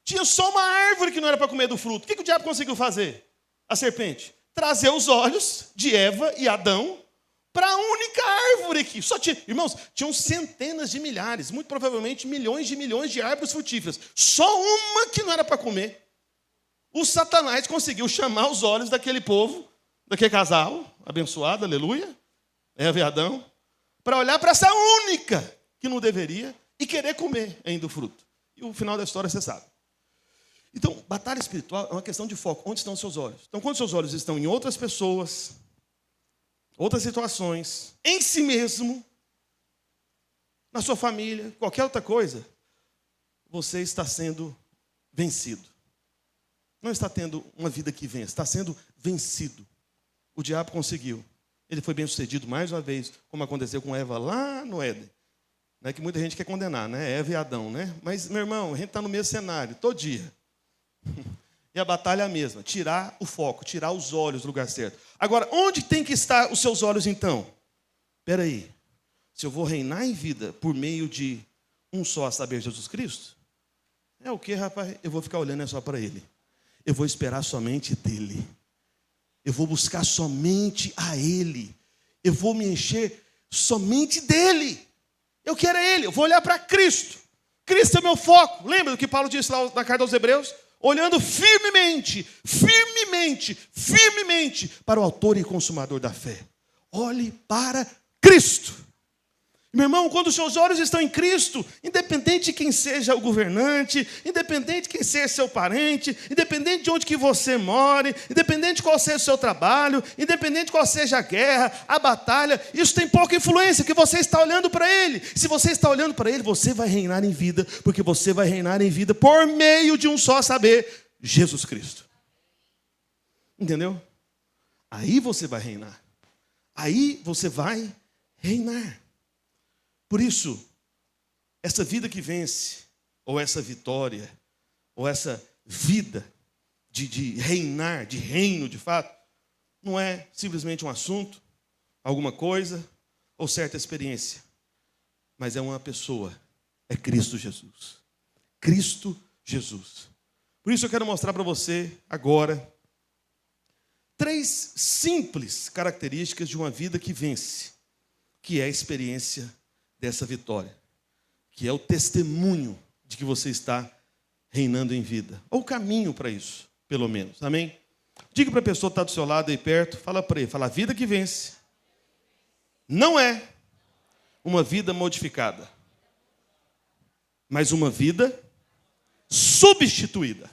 Tinha só uma árvore que não era para comer do fruto. O que o diabo conseguiu fazer? A serpente? Trazer os olhos de Eva e Adão para a única árvore que só tinha. Irmãos, tinham centenas de milhares, muito provavelmente milhões de árvores frutíferas. Só uma que não era para comer. O Satanás conseguiu chamar os olhos daquele povo, daquele casal, abençoado, aleluia, Eva e Adão, para olhar para essa única que não deveria e querer comer ainda o fruto. E o final da história você sabe. Então, batalha espiritual é uma questão de foco. Onde estão os seus olhos? Então, quando os seus olhos estão em outras pessoas, outras situações, em si mesmo, na sua família, qualquer outra coisa, você está sendo vencido. Não está tendo uma vida que vence, está sendo vencido. O diabo conseguiu. Ele foi bem sucedido mais uma vez, como aconteceu com Eva lá no Éden. Não é que muita gente quer condenar, né? Eva e Adão, né? Mas, meu irmão, a gente está no mesmo cenário, todo dia. E a batalha é a mesma, tirar o foco, tirar os olhos do lugar certo. Agora, onde tem que estar os seus olhos então? Espera aí, se eu vou reinar em vida por meio de um só, a saber, Jesus Cristo, é o que, rapaz? Eu vou ficar olhando só para Ele. Eu vou esperar somente dEle. Eu vou buscar somente a Ele. Eu vou me encher somente dEle. Eu quero Ele, eu vou olhar para Cristo. Cristo é meu foco. Lembra do que Paulo disse lá na carta aos Hebreus? Olhando firmemente para o autor e consumador da fé. Olhe para Cristo. Meu irmão, quando os seus olhos estão em Cristo, independente de quem seja o governante, independente de quem seja seu parente, independente de onde que você more, independente de qual seja o seu trabalho, independente de qual seja a guerra, a batalha, isso tem pouca influência, porque você está olhando para Ele. Se você está olhando para Ele, você vai reinar em vida, porque você vai reinar em vida por meio de um só saber, Jesus Cristo. Entendeu? Aí você vai reinar. Aí você vai reinar. Por isso, essa vida que vence, ou essa vitória, ou essa vida de reinar, de reino de fato, não é simplesmente um assunto, alguma coisa, ou certa experiência, mas é uma pessoa, é Cristo Jesus. Cristo Jesus. Por isso eu quero mostrar para você agora 3 simples características de uma vida que vence, que é a experiência dessa vitória, que é o testemunho de que você está reinando em vida, ou o caminho para isso, pelo menos, amém? Diga para a pessoa que está do seu lado aí perto, fala para ele, fala, a vida que vence não é uma vida modificada, mas uma vida substituída,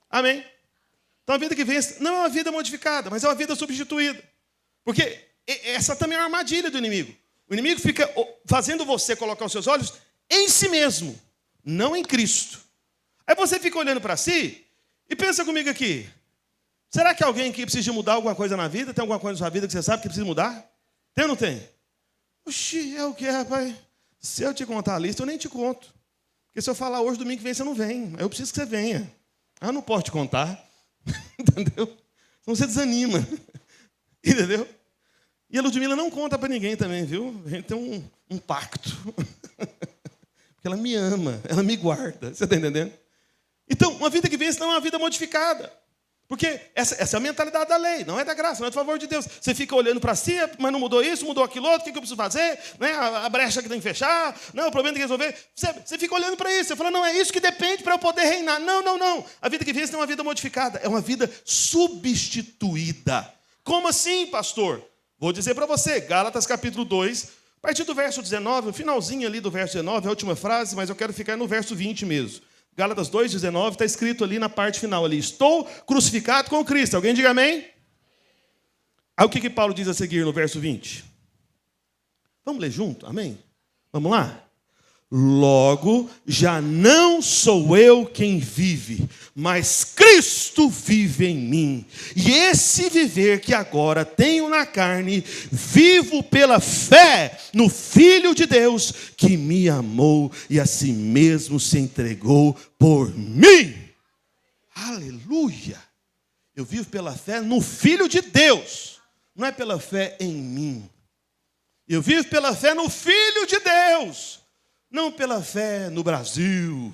amém? Então a vida que vence não é uma vida modificada, mas é uma vida substituída, porque essa também é uma armadilha do inimigo. O inimigo fica fazendo você colocar os seus olhos em si mesmo, não em Cristo. Aí você fica olhando para si e pensa comigo aqui. Será que alguém aqui precisa de mudar alguma coisa na vida? Tem alguma coisa na sua vida que você sabe que precisa mudar? Tem ou não tem? Oxi, é o que, rapaz? Se eu te contar a lista, eu nem te conto. Porque se eu falar hoje, domingo que vem, você não vem. Eu preciso que você venha. Eu não posso te contar. Entendeu? Senão você desanima. Entendeu? E a Ludmila não conta para ninguém também, viu? A gente tem um pacto. Porque ela me ama, ela me guarda. Você está entendendo? Então, uma vida que vence não é uma vida modificada. Porque essa é a mentalidade da lei, não é da graça, não é do favor de Deus. Você fica olhando para si, mas não mudou isso, mudou aquilo outro, o que eu preciso fazer? Né? A brecha que tem que fechar, não, o problema tem que resolver. Você fica olhando para isso, você fala, não, é isso que depende para eu poder reinar. Não, não, não. A vida que vence não é uma vida modificada, é uma vida substituída. Como assim, pastor? Vou dizer para você, Gálatas capítulo 2, a partir do verso 19, o finalzinho ali do verso 19, a última frase, mas eu quero ficar no verso 20 mesmo. Gálatas 2, 19, está escrito ali na parte final ali, estou crucificado com Cristo. Alguém diga amém? Aí o que Paulo diz a seguir no verso 20? Vamos ler junto, amém? Vamos lá? Logo, já não sou eu quem vive, mas Cristo vive em mim. E esse viver que agora tenho na carne, vivo pela fé no Filho de Deus, que me amou e a si mesmo se entregou por mim. Aleluia! Eu vivo pela fé no Filho de Deus, não é pela fé em mim. Eu vivo pela fé no Filho de Deus, não pela fé no Brasil.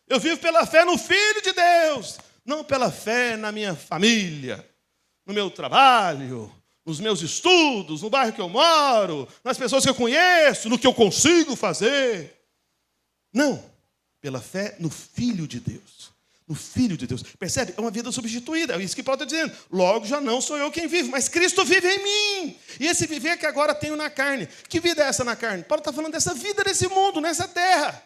Eu vivo pela fé no Filho de Deus, não pela fé na minha família, no meu trabalho, nos meus estudos, no bairro que eu moro, nas pessoas que eu conheço, no que eu consigo fazer. Não, pela fé no Filho de Deus. No Filho de Deus. Percebe? É uma vida substituída. É isso que Paulo está dizendo. Logo, já não sou eu quem vive, mas Cristo vive em mim. E esse viver que agora tenho na carne. Que vida é essa na carne? Paulo está falando dessa vida desse mundo, nessa terra.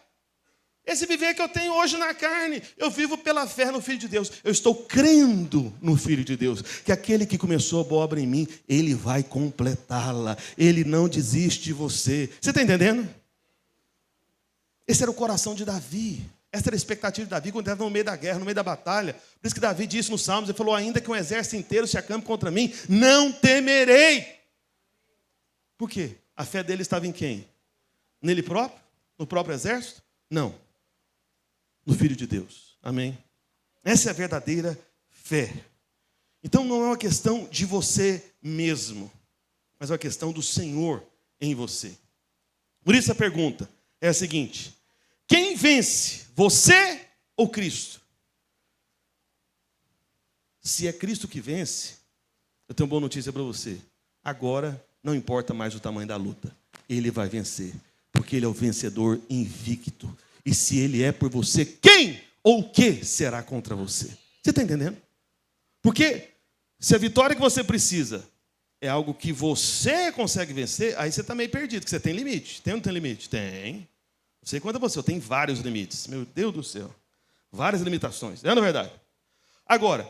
Esse viver que eu tenho hoje na carne, eu vivo pela fé no Filho de Deus. Eu estou crendo no Filho de Deus, que aquele que começou a boa obra em mim, ele vai completá-la. Ele não desiste de você. Você está entendendo? Esse era o coração de Davi. Essa era a expectativa de Davi quando estava no meio da guerra, no meio da batalha. Por isso que Davi disse nos Salmos, ele falou, ainda que um exército inteiro se acampe contra mim, não temerei. Por quê? A fé dele estava em quem? Nele próprio? No próprio exército? Não. No Filho de Deus. Amém? Essa é a verdadeira fé. Então não é uma questão de você mesmo, mas é uma questão do Senhor em você. Por isso a pergunta é a seguinte: quem vence, você ou Cristo? Se é Cristo que vence, eu tenho uma boa notícia para você. Agora não importa mais o tamanho da luta. Ele vai vencer, porque ele é o vencedor invicto. E se ele é por você, quem ou o que será contra você? Você está entendendo? Porque se a vitória que você precisa é algo que você consegue vencer, aí você está meio perdido, porque você tem limite. Tem ou não tem limite? Tem. Não sei quanto a você, eu tenho vários limites. Meu Deus do céu. Várias limitações. Não é verdade? Agora,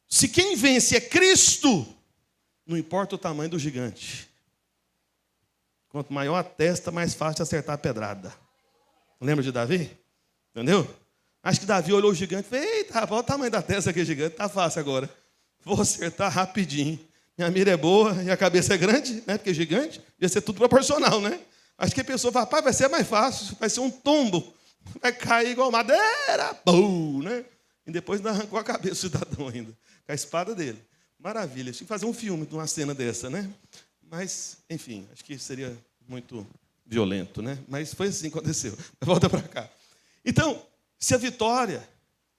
se quem vence é Cristo, não importa o tamanho do gigante. Quanto maior a testa, mais fácil de acertar a pedrada. Lembra de Davi? Entendeu? Acho que Davi olhou o gigante e falou, eita, rapaz, olha o tamanho da testa aqui, gigante. Tá fácil agora. Vou acertar rapidinho. Minha mira é boa e a cabeça é grande, né? Porque gigante ia ser tudo proporcional, né? Acho que a pessoa fala, rapaz, vai ser mais fácil, vai ser um tombo. Vai cair igual madeira, pum, né? E depois ainda arrancou a cabeça do cidadão ainda, com a espada dele. Maravilha, tinha que fazer um filme de uma cena dessa, né? Mas, enfim, acho que seria muito violento, né? Mas foi assim que aconteceu. Volta para cá. Então, se a vitória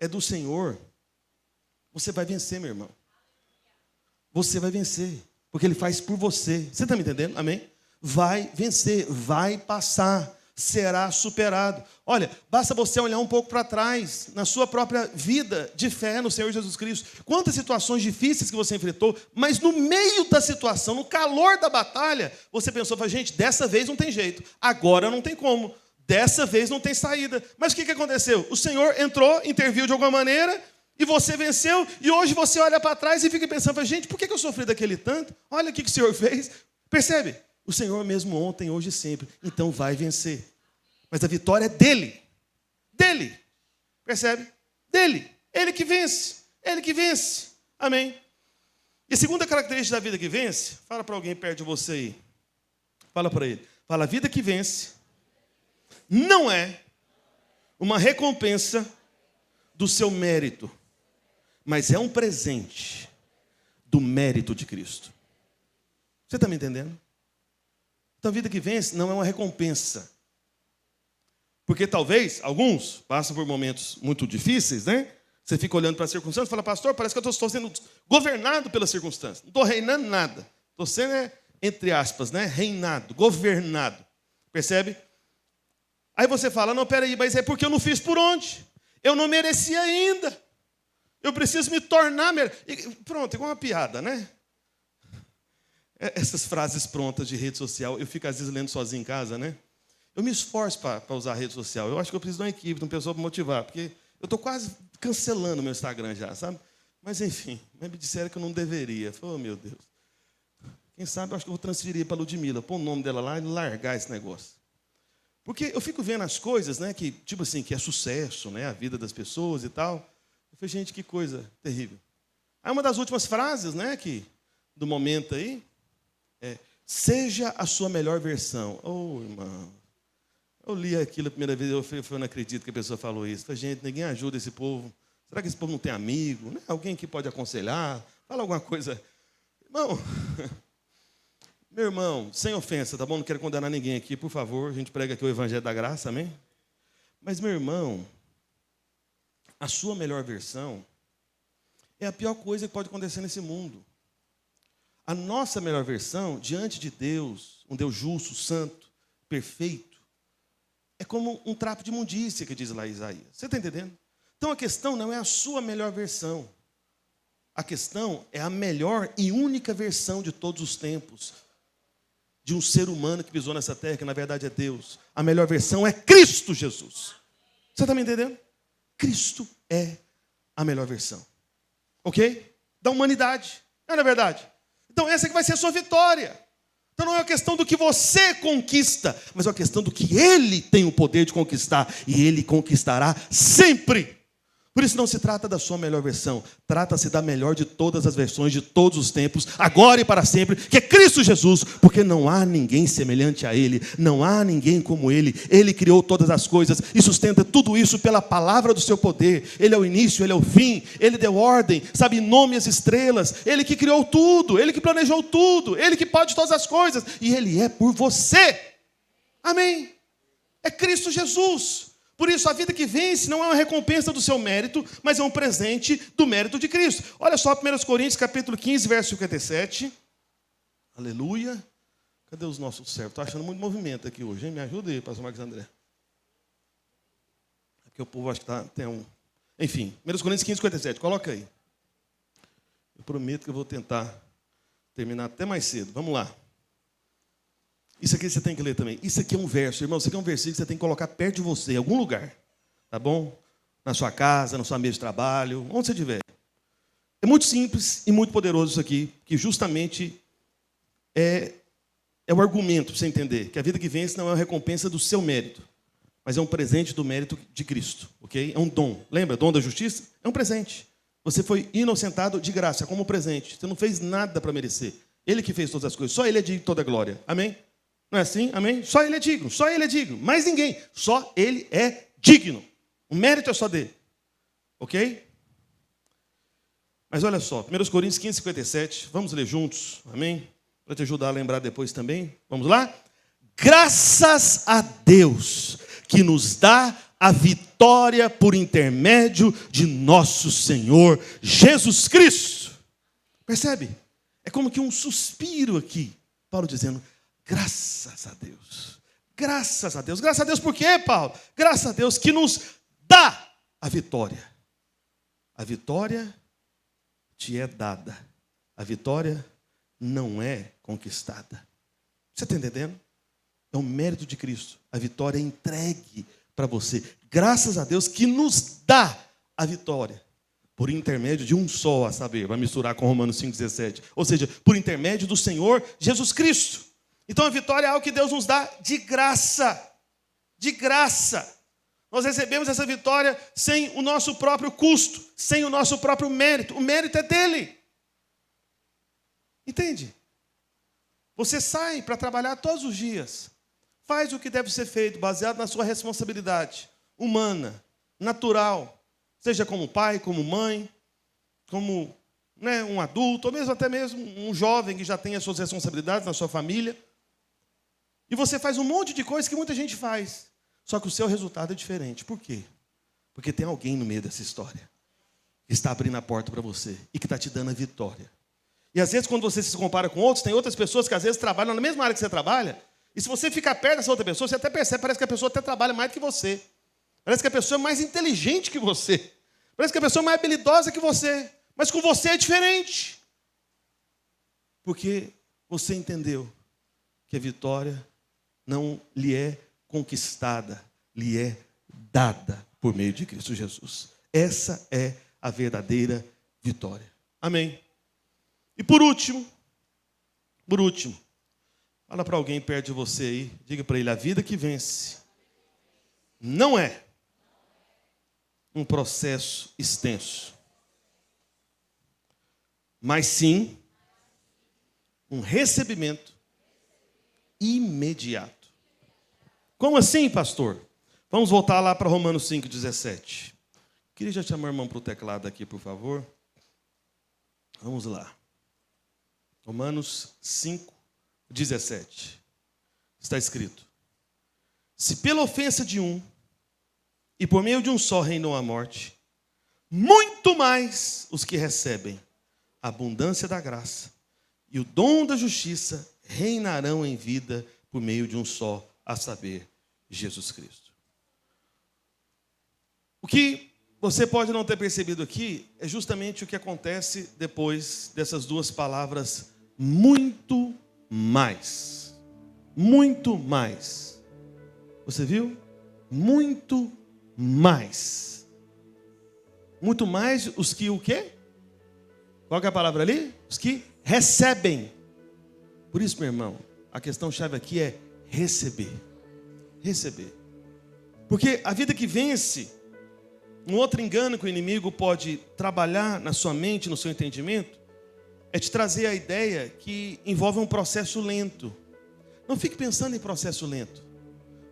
é do Senhor, você vai vencer, meu irmão. Você vai vencer, porque Ele faz por você. Você está me entendendo? Amém? Vai vencer, vai passar, será superado. Olha, basta você olhar um pouco para trás, na sua própria vida de fé no Senhor Jesus Cristo. Quantas situações difíceis que você enfrentou, mas no meio da situação, no calor da batalha, você pensou, gente, dessa vez não tem jeito, agora não tem como, dessa vez não tem saída. Mas o que aconteceu? O Senhor entrou, interviu de alguma maneira, e você venceu, e hoje você olha para trás e fica pensando, gente, por que eu sofri daquele tanto? Olha o que o Senhor fez. Percebe? O Senhor mesmo ontem, hoje e sempre. Então vai vencer. Mas a vitória é dele. Dele. Percebe? Dele. Ele que vence. Ele que vence. Amém. E a segunda característica da vida que vence, fala para alguém perto de você aí. Fala para ele. Fala, a vida que vence não é uma recompensa do seu mérito, mas é um presente do mérito de Cristo. Você está me entendendo? Então a vida que vence não é uma recompensa. Porque talvez, alguns passam por momentos muito difíceis, né? Você fica olhando para as circunstâncias e fala, pastor, parece que eu estou sendo governado pelas circunstâncias. Não estou reinando nada. Estou sendo, entre aspas, né? Reinado, governado. Percebe? Aí você fala, não, peraí, mas é porque eu não fiz por onde? Eu não merecia ainda. Eu preciso me tornar... Pronto, igual uma piada, né? Essas frases prontas de rede social, eu fico às vezes lendo sozinho em casa, né? Eu me esforço para usar a rede social. Eu acho que eu preciso de uma equipe, de uma pessoa para motivar, porque eu estou quase cancelando o meu Instagram já, sabe? Mas, enfim, me disseram que eu não deveria. Falei, oh, meu Deus. Quem sabe eu acho que eu vou transferir para a Ludmilla, pôr o nome dela lá e largar esse negócio. Porque eu fico vendo as coisas, né, que, tipo assim, que é sucesso, né, a vida das pessoas e tal. Eu falei, gente, que coisa terrível. Aí uma das últimas frases, né, do momento aí, seja a sua melhor versão. Oh, irmão. Eu li aquilo a primeira vez, eu não acredito que a pessoa falou isso. Eu falei, gente, ninguém ajuda esse povo. Será que esse povo não tem amigo? Né? Alguém que pode aconselhar? Fala alguma coisa. Irmão, meu irmão, sem ofensa, tá bom? Não quero condenar ninguém aqui, por favor. A gente prega aqui o Evangelho da Graça, amém? Mas, meu irmão, a sua melhor versão é a pior coisa que pode acontecer nesse mundo. A nossa melhor versão, diante de Deus, um Deus justo, santo, perfeito, é como um trapo de imundícia, que diz lá Isaías. Você está entendendo? Então a questão não é a sua melhor versão. A questão é a melhor e única versão de todos os tempos. De um ser humano que pisou nessa terra, que na verdade é Deus. A melhor versão é Cristo Jesus. Você está me entendendo? Cristo é a melhor versão. Ok? Da humanidade. Não é verdade? Então essa que vai ser a sua vitória. Então não é uma questão do que você conquista, mas é uma questão do que Ele tem o poder de conquistar. E Ele conquistará sempre. Por isso não se trata da sua melhor versão. Trata-se da melhor de todas as versões, de todos os tempos, agora e para sempre, que é Cristo Jesus. Porque não há ninguém semelhante a Ele. Não há ninguém como Ele. Ele criou todas as coisas e sustenta tudo isso pela palavra do seu poder. Ele é o início, Ele é o fim. Ele deu ordem, sabe, nome às estrelas. Ele que criou tudo. Ele que planejou tudo. Ele que pode todas as coisas. E Ele é por você. Amém? É Cristo Jesus. Por isso, a vida que vence não é uma recompensa do seu mérito, mas é um presente do mérito de Cristo. Olha só, 1 Coríntios, capítulo 15, verso 57. Aleluia. Cadê os nossos servos? Estou achando muito movimento aqui hoje, hein? Me ajuda aí, pastor Marcos André. Aqui o povo acho que tem um... Enfim, 1 Coríntios 15, 57. Coloca aí. Eu prometo que eu vou tentar terminar até mais cedo. Vamos lá. Isso aqui você tem que ler também. Isso aqui é um verso, irmão. Isso aqui é um versículo que você tem que colocar perto de você, em algum lugar. Tá bom? Na sua casa, na sua mesa de trabalho, onde você estiver. É muito simples e muito poderoso isso aqui, que justamente é o argumento para você entender que a vida que vence não é uma recompensa do seu mérito, mas é um presente do mérito de Cristo, ok? É um dom. Lembra? Dom da justiça? É um presente. Você foi inocentado de graça, como um presente. Você não fez nada para merecer. Ele que fez todas as coisas. Só Ele é digno de toda a glória. Amém? Não é assim? Amém? Só Ele é digno. Só Ele é digno. Mais ninguém. Só Ele é digno. O mérito é só dele. Ok? Mas olha só. 1 Coríntios 15, 57. Vamos ler juntos. Amém? Para te ajudar a lembrar depois também. Vamos lá? Graças a Deus que nos dá a vitória por intermédio de nosso Senhor Jesus Cristo. Percebe? É como que um suspiro aqui. Paulo dizendo... Graças a Deus. Graças a Deus. Graças a Deus por quê, Paulo? Graças a Deus que nos dá a vitória. A vitória te é dada. A vitória não é conquistada. Você está entendendo? É o mérito de Cristo. A vitória é entregue para você. Graças a Deus que nos dá a vitória. Por intermédio de um só, a saber, vai misturar com Romanos 5,17. Ou seja, por intermédio do Senhor Jesus Cristo. Então a vitória é algo que Deus nos dá de graça. De graça. Nós recebemos essa vitória sem o nosso próprio custo, sem o nosso próprio mérito. O mérito é dele. Entende? Você sai para trabalhar todos os dias. Faz o que deve ser feito, baseado na sua responsabilidade humana, natural. Seja como pai, como mãe, como um adulto, ou mesmo até mesmo um jovem que já tem as suas responsabilidades na sua família. E você faz um monte de coisas que muita gente faz. Só que o seu resultado é diferente. Por quê? Porque tem alguém no meio dessa história que está abrindo a porta para você e que está te dando a vitória. E às vezes, quando você se compara com outros, tem outras pessoas que às vezes trabalham na mesma área que você trabalha. E se você ficar perto dessa outra pessoa, você até percebe, parece que a pessoa até trabalha mais do que você. Parece que a pessoa é mais inteligente que você. Parece que a pessoa é mais habilidosa que você. Mas com você é diferente. Porque você entendeu que a vitória não lhe é conquistada, lhe é dada por meio de Cristo Jesus. Essa é a verdadeira vitória. Amém. E por último, fala para alguém perto de você aí, diga para ele: a vida que vence não é um processo extenso, mas sim um recebimento imediato. Como assim, pastor? Vamos voltar lá para Romanos 5,17. Queria já chamar o irmão para o teclado aqui, por favor. Vamos lá. Romanos 5,17. Está escrito: se pela ofensa de um, e por meio de um só reinou a morte, muito mais os que recebem a abundância da graça e o dom da justiça reinarão em vida por meio de um só, a saber, Jesus Cristo. O que você pode não ter percebido aqui é justamente o que acontece depois dessas duas palavras: muito mais. Muito mais. Você viu? Muito mais. Muito mais os que o quê? Qual que é a palavra ali? Os que recebem. Por isso, meu irmão, a questão-chave aqui é receber. Receber. Porque a vida que vence, um outro engano que o inimigo pode trabalhar na sua mente, no seu entendimento, é te trazer a ideia que envolve um processo lento. Não fique pensando em processo lento,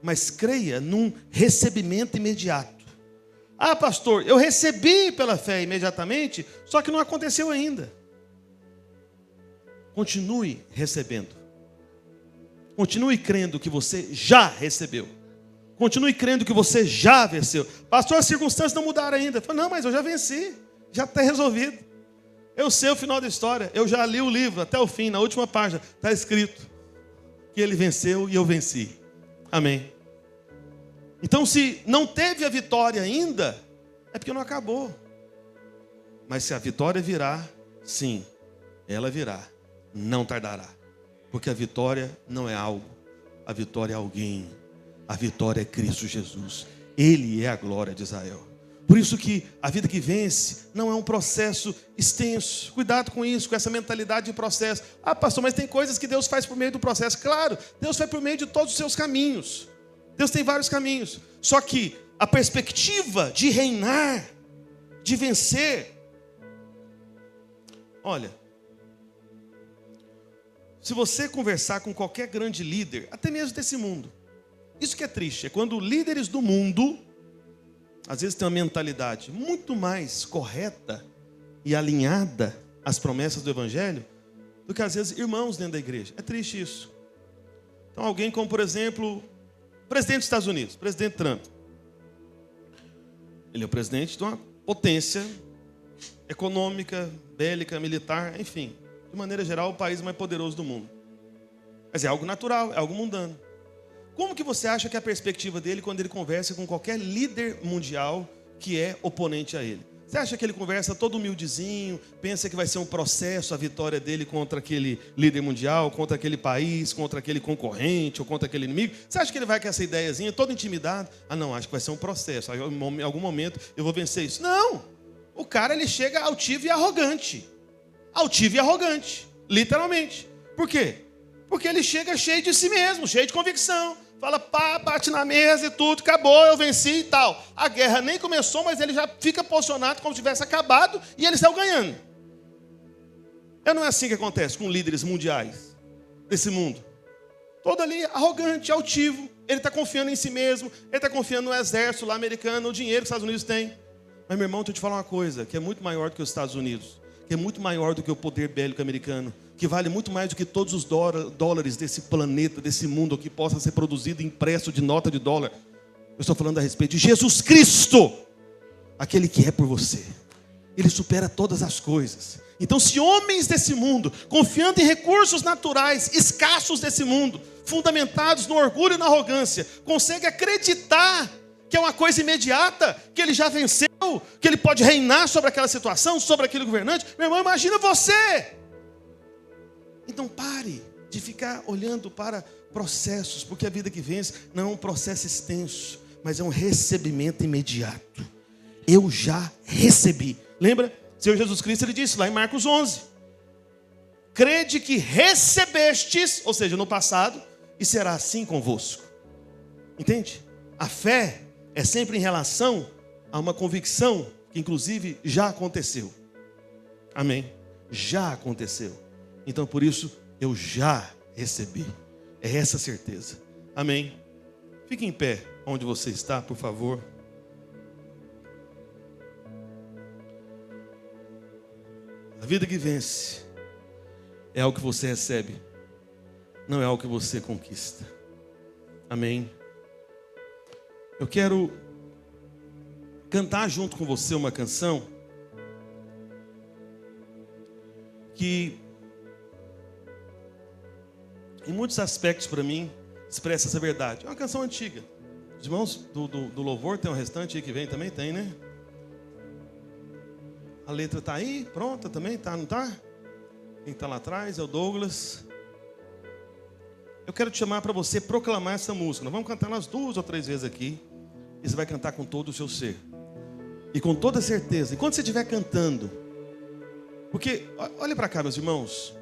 mas creia num recebimento imediato. Ah, pastor, eu recebi pela fé imediatamente, só que não aconteceu ainda. Continue recebendo. Continue crendo que você já recebeu. Continue crendo que você já venceu. Pastor, as circunstâncias não mudaram ainda. Falo, não, mas eu já venci. Já está resolvido. Eu sei o final da história. Eu já li o livro até o fim. Na última página está escrito que ele venceu e eu venci. Amém. Então, se não teve a vitória ainda, é porque não acabou. Mas se a vitória virá, sim, ela virá. Não tardará. Porque a vitória não é algo. A vitória é alguém. A vitória é Cristo Jesus. Ele é a glória de Israel. Por isso que a vida que vence não é um processo extenso. Cuidado com isso, com essa mentalidade de processo. Ah, pastor, mas tem coisas que Deus faz por meio do processo. Claro, Deus faz por meio de todos os seus caminhos. Deus tem vários caminhos. Só que a perspectiva de reinar, de vencer. Olha, se você conversar com qualquer grande líder, até mesmo desse mundo, isso que é triste, é quando líderes do mundo, às vezes têm uma mentalidade muito mais correta e alinhada às promessas do Evangelho, do que às vezes irmãos dentro da igreja. É triste isso. Então alguém como, por exemplo, o presidente dos Estados Unidos, o presidente Trump. Ele é o presidente de uma potência econômica, bélica, militar, enfim. De maneira geral, o país mais poderoso do mundo. Mas é algo natural, é algo mundano. Como que você acha que é a perspectiva dele quando ele conversa com qualquer líder mundial que é oponente a ele? Você acha que ele conversa todo humildezinho, pensa que vai ser um processo a vitória dele contra aquele líder mundial, contra aquele país, contra aquele concorrente ou contra aquele inimigo? Você acha que ele vai com essa ideiazinha, todo intimidado? Ah, não, acho que vai ser um processo. Em algum momento eu vou vencer isso. Não! O cara, ele chega altivo e arrogante. Altivo e arrogante, literalmente. Por quê? Porque ele chega cheio de si mesmo, cheio de convicção. Fala, pá, bate na mesa e tudo, acabou, eu venci e tal. A guerra nem começou, mas ele já fica posicionado como se tivesse acabado e ele saiu ganhando. Não é assim que acontece com líderes mundiais desse mundo. Todo ali arrogante, altivo, ele está confiando em si mesmo, ele está confiando no exército lá americano, no dinheiro que os Estados Unidos têm. Mas, meu irmão, deixa eu te falar uma coisa, que é muito maior do que os Estados Unidos, que é muito maior do que o poder bélico americano, que vale muito mais do que todos os dólares desse planeta, desse mundo, que possa ser produzido impresso de nota de dólar. Eu estou falando a respeito de Jesus Cristo, aquele que é por você. Ele supera todas as coisas. Então, se homens desse mundo, confiando em recursos naturais escassos desse mundo, fundamentados no orgulho e na arrogância, conseguem acreditar que é uma coisa imediata, que ele já venceu, que ele pode reinar sobre aquela situação, sobre aquele governante, meu irmão, imagina você. Então pare de ficar olhando para processos, porque a vida que vence não é um processo extenso, mas é um recebimento imediato. Eu já recebi. Lembra? O Senhor Jesus Cristo, ele disse lá em Marcos 11: crede que recebestes, ou seja, no passado, e será assim convosco. Entende? A fé é sempre em relação a uma convicção que inclusive já aconteceu. Amém? Já aconteceu. Então por isso eu já recebi. É essa certeza. Amém? Fique em pé onde você está, por favor. A vida que vence é algo que você recebe, não é algo que você conquista. Amém? Eu quero cantar junto com você uma canção que, em muitos aspectos para mim, expressa essa verdade. É uma canção antiga. Os irmãos do louvor, tem um restante aí que vem também? Tem, né? A letra está aí, pronta também, tá, não está? Quem está lá atrás é o Douglas. Eu quero te chamar para você proclamar essa música. Nós vamos cantar umas 2 ou 3 vezes aqui. E você vai cantar com todo o seu ser. E com toda certeza. Enquanto você estiver cantando. Porque, olha para cá, meus irmãos.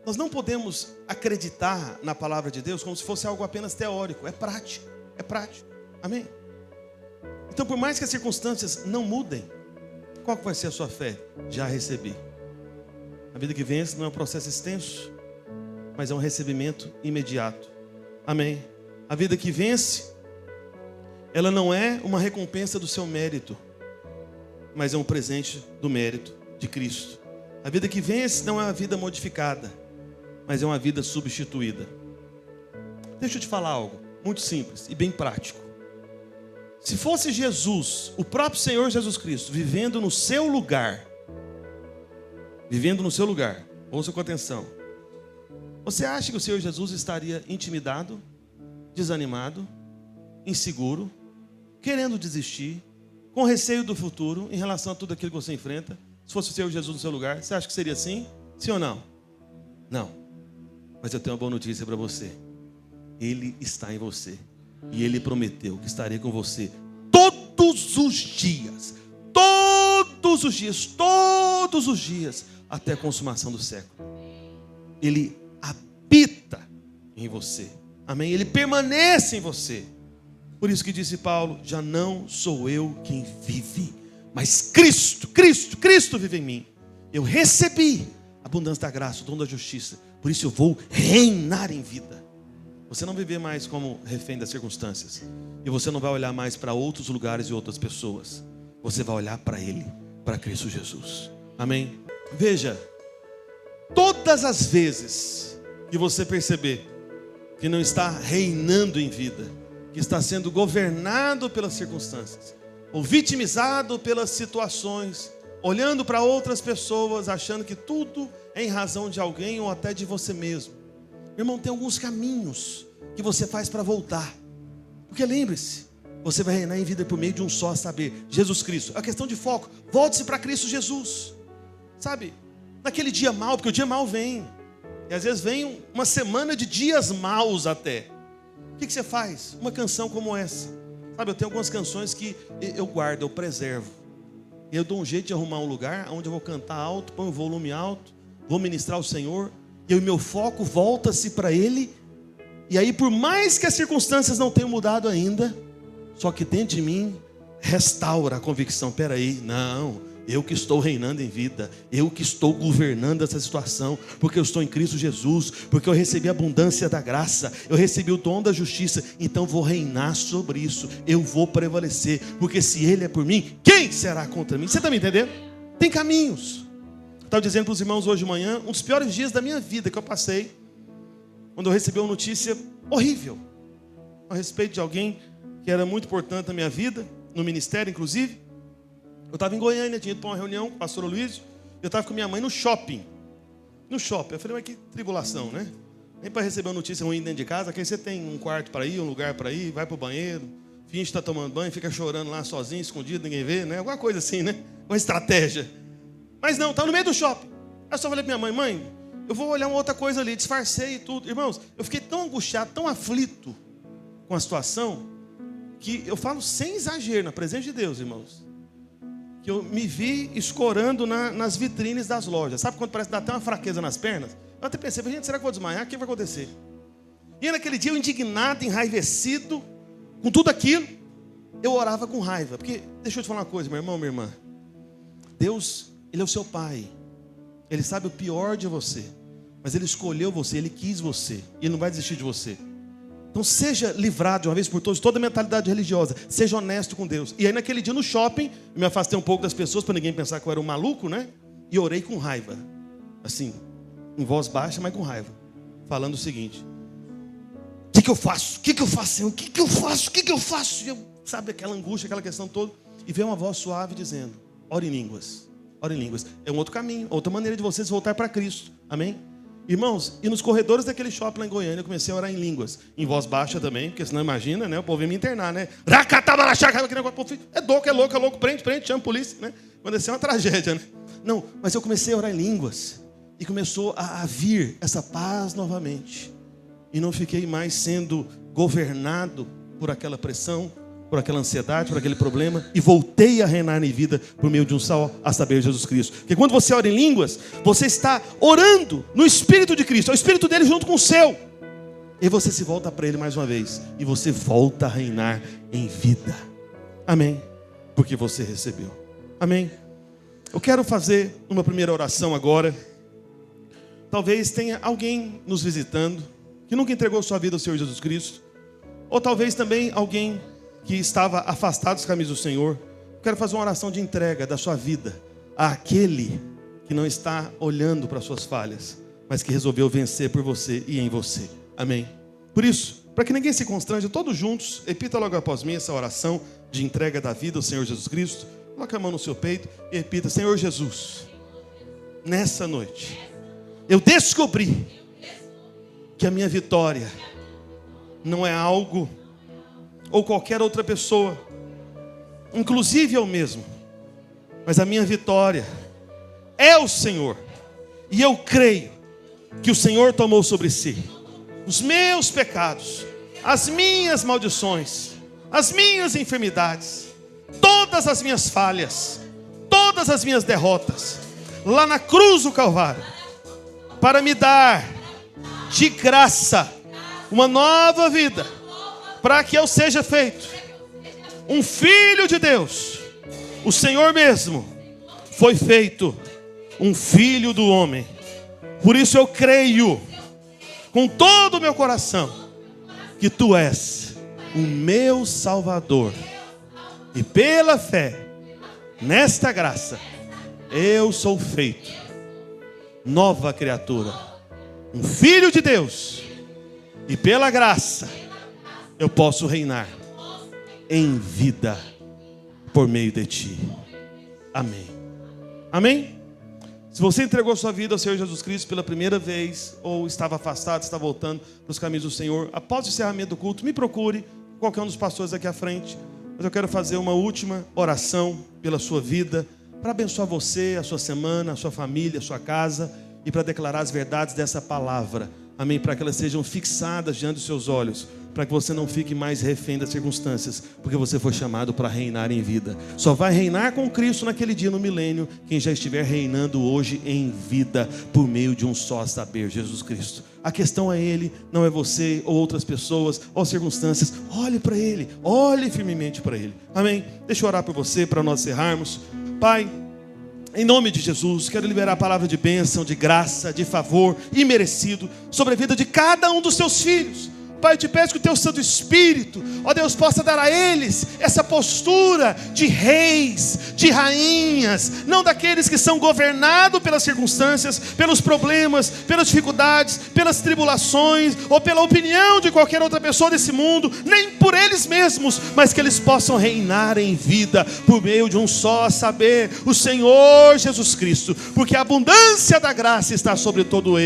Nós não podemos acreditar na palavra de Deus como se fosse algo apenas teórico. É prático. É prático. Amém? Então, por mais que as circunstâncias não mudem, qual que vai ser a sua fé? Já recebi. A vida que vence não é um processo extenso, mas é um recebimento imediato. Amém? A vida que vence, ela não é uma recompensa do seu mérito, mas é um presente do mérito de Cristo. A vida que vence não é uma vida modificada, mas é uma vida substituída. Deixa eu te falar algo muito simples e bem prático. Se fosse Jesus, o próprio Senhor Jesus Cristo, vivendo no seu lugar, ouça com atenção. Você acha que o Senhor Jesus estaria intimidado, desanimado, inseguro, querendo desistir, com receio do futuro em relação a tudo aquilo que você enfrenta? Se fosse o Senhor Jesus no seu lugar, você acha que seria assim? Sim ou não? Não. Mas eu tenho uma boa notícia para você. Ele está em você. E Ele prometeu que estaria com você todos os dias. Todos os dias. Todos os dias. Até a consumação do século. Ele habita em você. Amém? Ele permanece em você. Por isso que disse Paulo: já não sou eu quem vive, mas Cristo vive em mim. Eu recebi a abundância da graça, o dom da justiça. Por isso eu vou reinar em vida. Você não viver mais como refém das circunstâncias. E você não vai olhar mais para outros lugares e outras pessoas. Você vai olhar para Ele, para Cristo Jesus. Amém? Veja, todas as vezes que você perceber que não está reinando em vida, que está sendo governado pelas circunstâncias, ou vitimizado pelas situações, olhando para outras pessoas, achando que tudo é em razão de alguém ou até de você mesmo. Meu irmão, tem alguns caminhos que você faz para voltar. Porque lembre-se, você vai reinar em vida por meio de um só saber, Jesus Cristo. É uma questão de foco. Volte-se para Cristo Jesus. Sabe, naquele dia mau, porque o dia mau vem. E às vezes vem uma semana de dias maus até. O que você faz? Uma canção como essa. Sabe, eu tenho algumas canções que eu guardo, eu preservo. E eu dou um jeito de arrumar um lugar onde eu vou cantar alto, põe o volume alto, vou ministrar ao Senhor. E o meu foco volta-se para Ele. E aí, por mais que as circunstâncias não tenham mudado ainda, só que dentro de mim restaura a convicção. Peraí, não, eu que estou reinando em vida, eu que estou governando essa situação, porque eu estou em Cristo Jesus, porque eu recebi a abundância da graça, eu recebi o dom da justiça, então vou reinar sobre isso, eu vou prevalecer, porque se Ele é por mim, quem será contra mim? Você está me entendendo? Tem caminhos. Estava dizendo para os irmãos hoje de manhã, um dos piores dias da minha vida que eu passei, quando eu recebi uma notícia horrível, a respeito de alguém que era muito importante na minha vida, no ministério inclusive. Eu estava em Goiânia, tinha ido para uma reunião com o pastor Luiz, eu estava com minha mãe no shopping. Eu falei, mas que tribulação, né? Nem para receber uma notícia ruim dentro de casa, que aí você tem um quarto para ir, um lugar para ir, vai para o banheiro, finge que está tomando banho, fica chorando lá sozinho, escondido, ninguém vê, né? Alguma coisa assim, né? Uma estratégia. Mas não, estava no meio do shopping. Eu só falei para minha mãe, eu vou olhar uma outra coisa ali, disfarcei e tudo. Irmãos, eu fiquei tão angustiado, tão aflito com a situação, que eu falo sem exagero, na presença de Deus, irmãos, que eu me vi escorando nas vitrines das lojas. Sabe quando parece que dá até uma fraqueza nas pernas? Eu até pensei, gente, será que eu vou desmaiar? O que vai acontecer? E naquele dia eu indignado, enraivecido, com tudo aquilo, eu orava com raiva. Porque, deixa eu te falar uma coisa, meu irmão, minha irmã. Deus, Ele é o seu Pai. Ele sabe o pior de você. Mas Ele escolheu você, Ele quis você. E Ele não vai desistir de você. Então seja livrado de uma vez por todas, toda a mentalidade religiosa. Seja honesto com Deus. E aí naquele dia no shopping, eu me afastei um pouco das pessoas para ninguém pensar que eu era um maluco, né? E orei com raiva. Assim, em voz baixa, mas com raiva. Falando o seguinte: o que eu faço? O que eu faço, Senhor? O que eu faço? O que eu faço? E eu, sabe, aquela angústia, aquela questão toda. E veio uma voz suave dizendo: ore em línguas. Ore em línguas. É um outro caminho, outra maneira de vocês voltar para Cristo. Amém? Irmãos, e nos corredores daquele shopping lá em Goiânia, eu comecei a orar em línguas. Em voz baixa também, porque senão imagina, né? O povo ia me internar, né? É louco, prende, chama a polícia, né? Aconteceu uma tragédia, né? Não, mas eu comecei a orar em línguas. E começou a vir essa paz novamente. E não fiquei mais sendo governado por aquela pressão, por aquela ansiedade, por aquele problema, e voltei a reinar em vida por meio de um só, a saber, Jesus Cristo. Porque quando você ora em línguas, você está orando no Espírito de Cristo, é o Espírito dele junto com o seu. E você se volta para ele mais uma vez, e você volta a reinar em vida. Amém? Porque você recebeu. Amém? Eu quero fazer uma primeira oração agora. Talvez tenha alguém nos visitando que nunca entregou sua vida ao Senhor Jesus Cristo, ou talvez também alguém que estava afastado dos caminhos do Senhor. Eu quero fazer uma oração de entrega da sua vida àquele que não está olhando para as suas falhas, mas que resolveu vencer por você e em você. Amém? Por isso, para que ninguém se constrange, todos juntos, repita logo após mim essa oração de entrega da vida ao Senhor Jesus Cristo. Coloque a mão no seu peito e repita: Senhor Jesus, nessa noite eu descobri que a minha vitória não é algo ou qualquer outra pessoa, inclusive eu mesmo, mas a minha vitória é o Senhor. E eu creio que o Senhor tomou sobre si os meus pecados, as minhas maldições, as minhas enfermidades, todas as minhas falhas, todas as minhas derrotas, lá na cruz do Calvário, para me dar de graça uma nova vida, para que eu seja feito um filho de Deus. O Senhor mesmo foi feito um filho do homem. Por isso eu creio com todo o meu coração que Tu és o meu Salvador. E pela fé nesta graça eu sou feito nova criatura, um filho de Deus. E pela graça eu posso reinar em vida por meio de Ti. Amém. Amém? Se você entregou sua vida ao Senhor Jesus Cristo pela primeira vez, ou estava afastado, está voltando para os caminhos do Senhor, após o encerramento do culto, me procure, qualquer um dos pastores aqui à frente. Mas eu quero fazer uma última oração pela sua vida, para abençoar você, a sua semana, a sua família, a sua casa, e para declarar as verdades dessa palavra. Amém? Para que elas sejam fixadas diante dos seus olhos, para que você não fique mais refém das circunstâncias, porque você foi chamado para reinar em vida. Só vai reinar com Cristo naquele dia, no milênio, quem já estiver reinando hoje em vida, por meio de um só saber, Jesus Cristo. A questão é Ele, não é você, ou outras pessoas, ou circunstâncias. Olhe para Ele, olhe firmemente para Ele. Amém? Deixa eu orar por você, para nós encerrarmos. Pai, em nome de Jesus, quero liberar a palavra de bênção, de graça, de favor imerecido sobre a vida de cada um dos Teus filhos. Pai, eu te peço que o Teu Santo Espírito, ó Deus, possa dar a eles essa postura de reis, de rainhas, não daqueles que são governados pelas circunstâncias, pelos problemas, pelas dificuldades, pelas tribulações, ou pela opinião de qualquer outra pessoa desse mundo, nem por eles mesmos, mas que eles possam reinar em vida, por meio de um só saber, o Senhor Jesus Cristo, porque a abundância da graça está sobre todos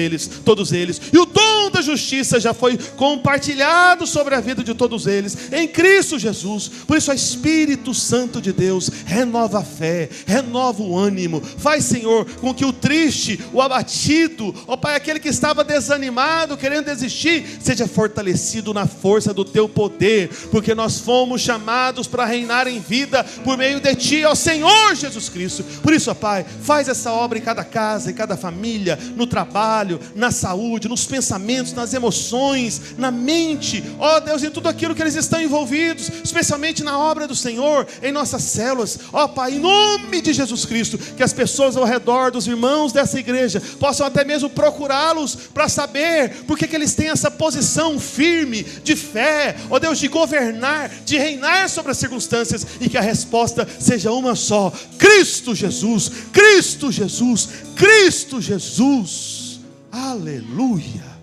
eles, e o dom da justiça já foi compartilhado compartilhado sobre a vida de todos eles, em Cristo Jesus. Por isso, ó Espírito Santo de Deus, renova a fé, renova o ânimo. Faz, Senhor, com que o triste, o abatido, ó Pai, aquele que estava desanimado, querendo desistir, seja fortalecido na força do Teu poder, porque nós fomos chamados para reinar em vida por meio de Ti, ó Senhor Jesus Cristo. Por isso, ó Pai, faz essa obra em cada casa, em cada família, no trabalho, na saúde, nos pensamentos, nas emoções, na mente, ó Deus, em tudo aquilo que eles estão envolvidos, especialmente na obra do Senhor, em nossas células, ó Pai, em nome de Jesus Cristo, que as pessoas ao redor dos irmãos dessa igreja possam até mesmo procurá-los para saber por que eles têm essa posição firme de fé, ó Deus, de governar, de reinar sobre as circunstâncias, e que a resposta seja uma só: Cristo Jesus, Cristo Jesus, Cristo Jesus. Aleluia.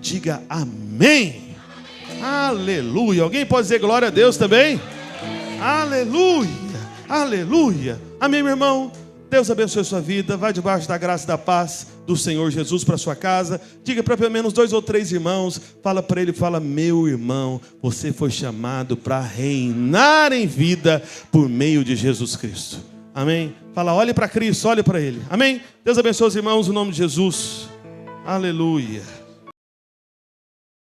Diga amém. Aleluia. Alguém pode dizer glória a Deus também? Aleluia. Aleluia. Amém, meu irmão? Deus abençoe a sua vida. Vai debaixo da graça e da paz do Senhor Jesus para sua casa. Diga para pelo menos 2 ou 3 irmãos. Fala para ele, fala: meu irmão, você foi chamado para reinar em vida por meio de Jesus Cristo. Amém? Fala, olhe para Cristo, olhe para ele. Amém? Deus abençoe os irmãos, em nome de Jesus. Aleluia.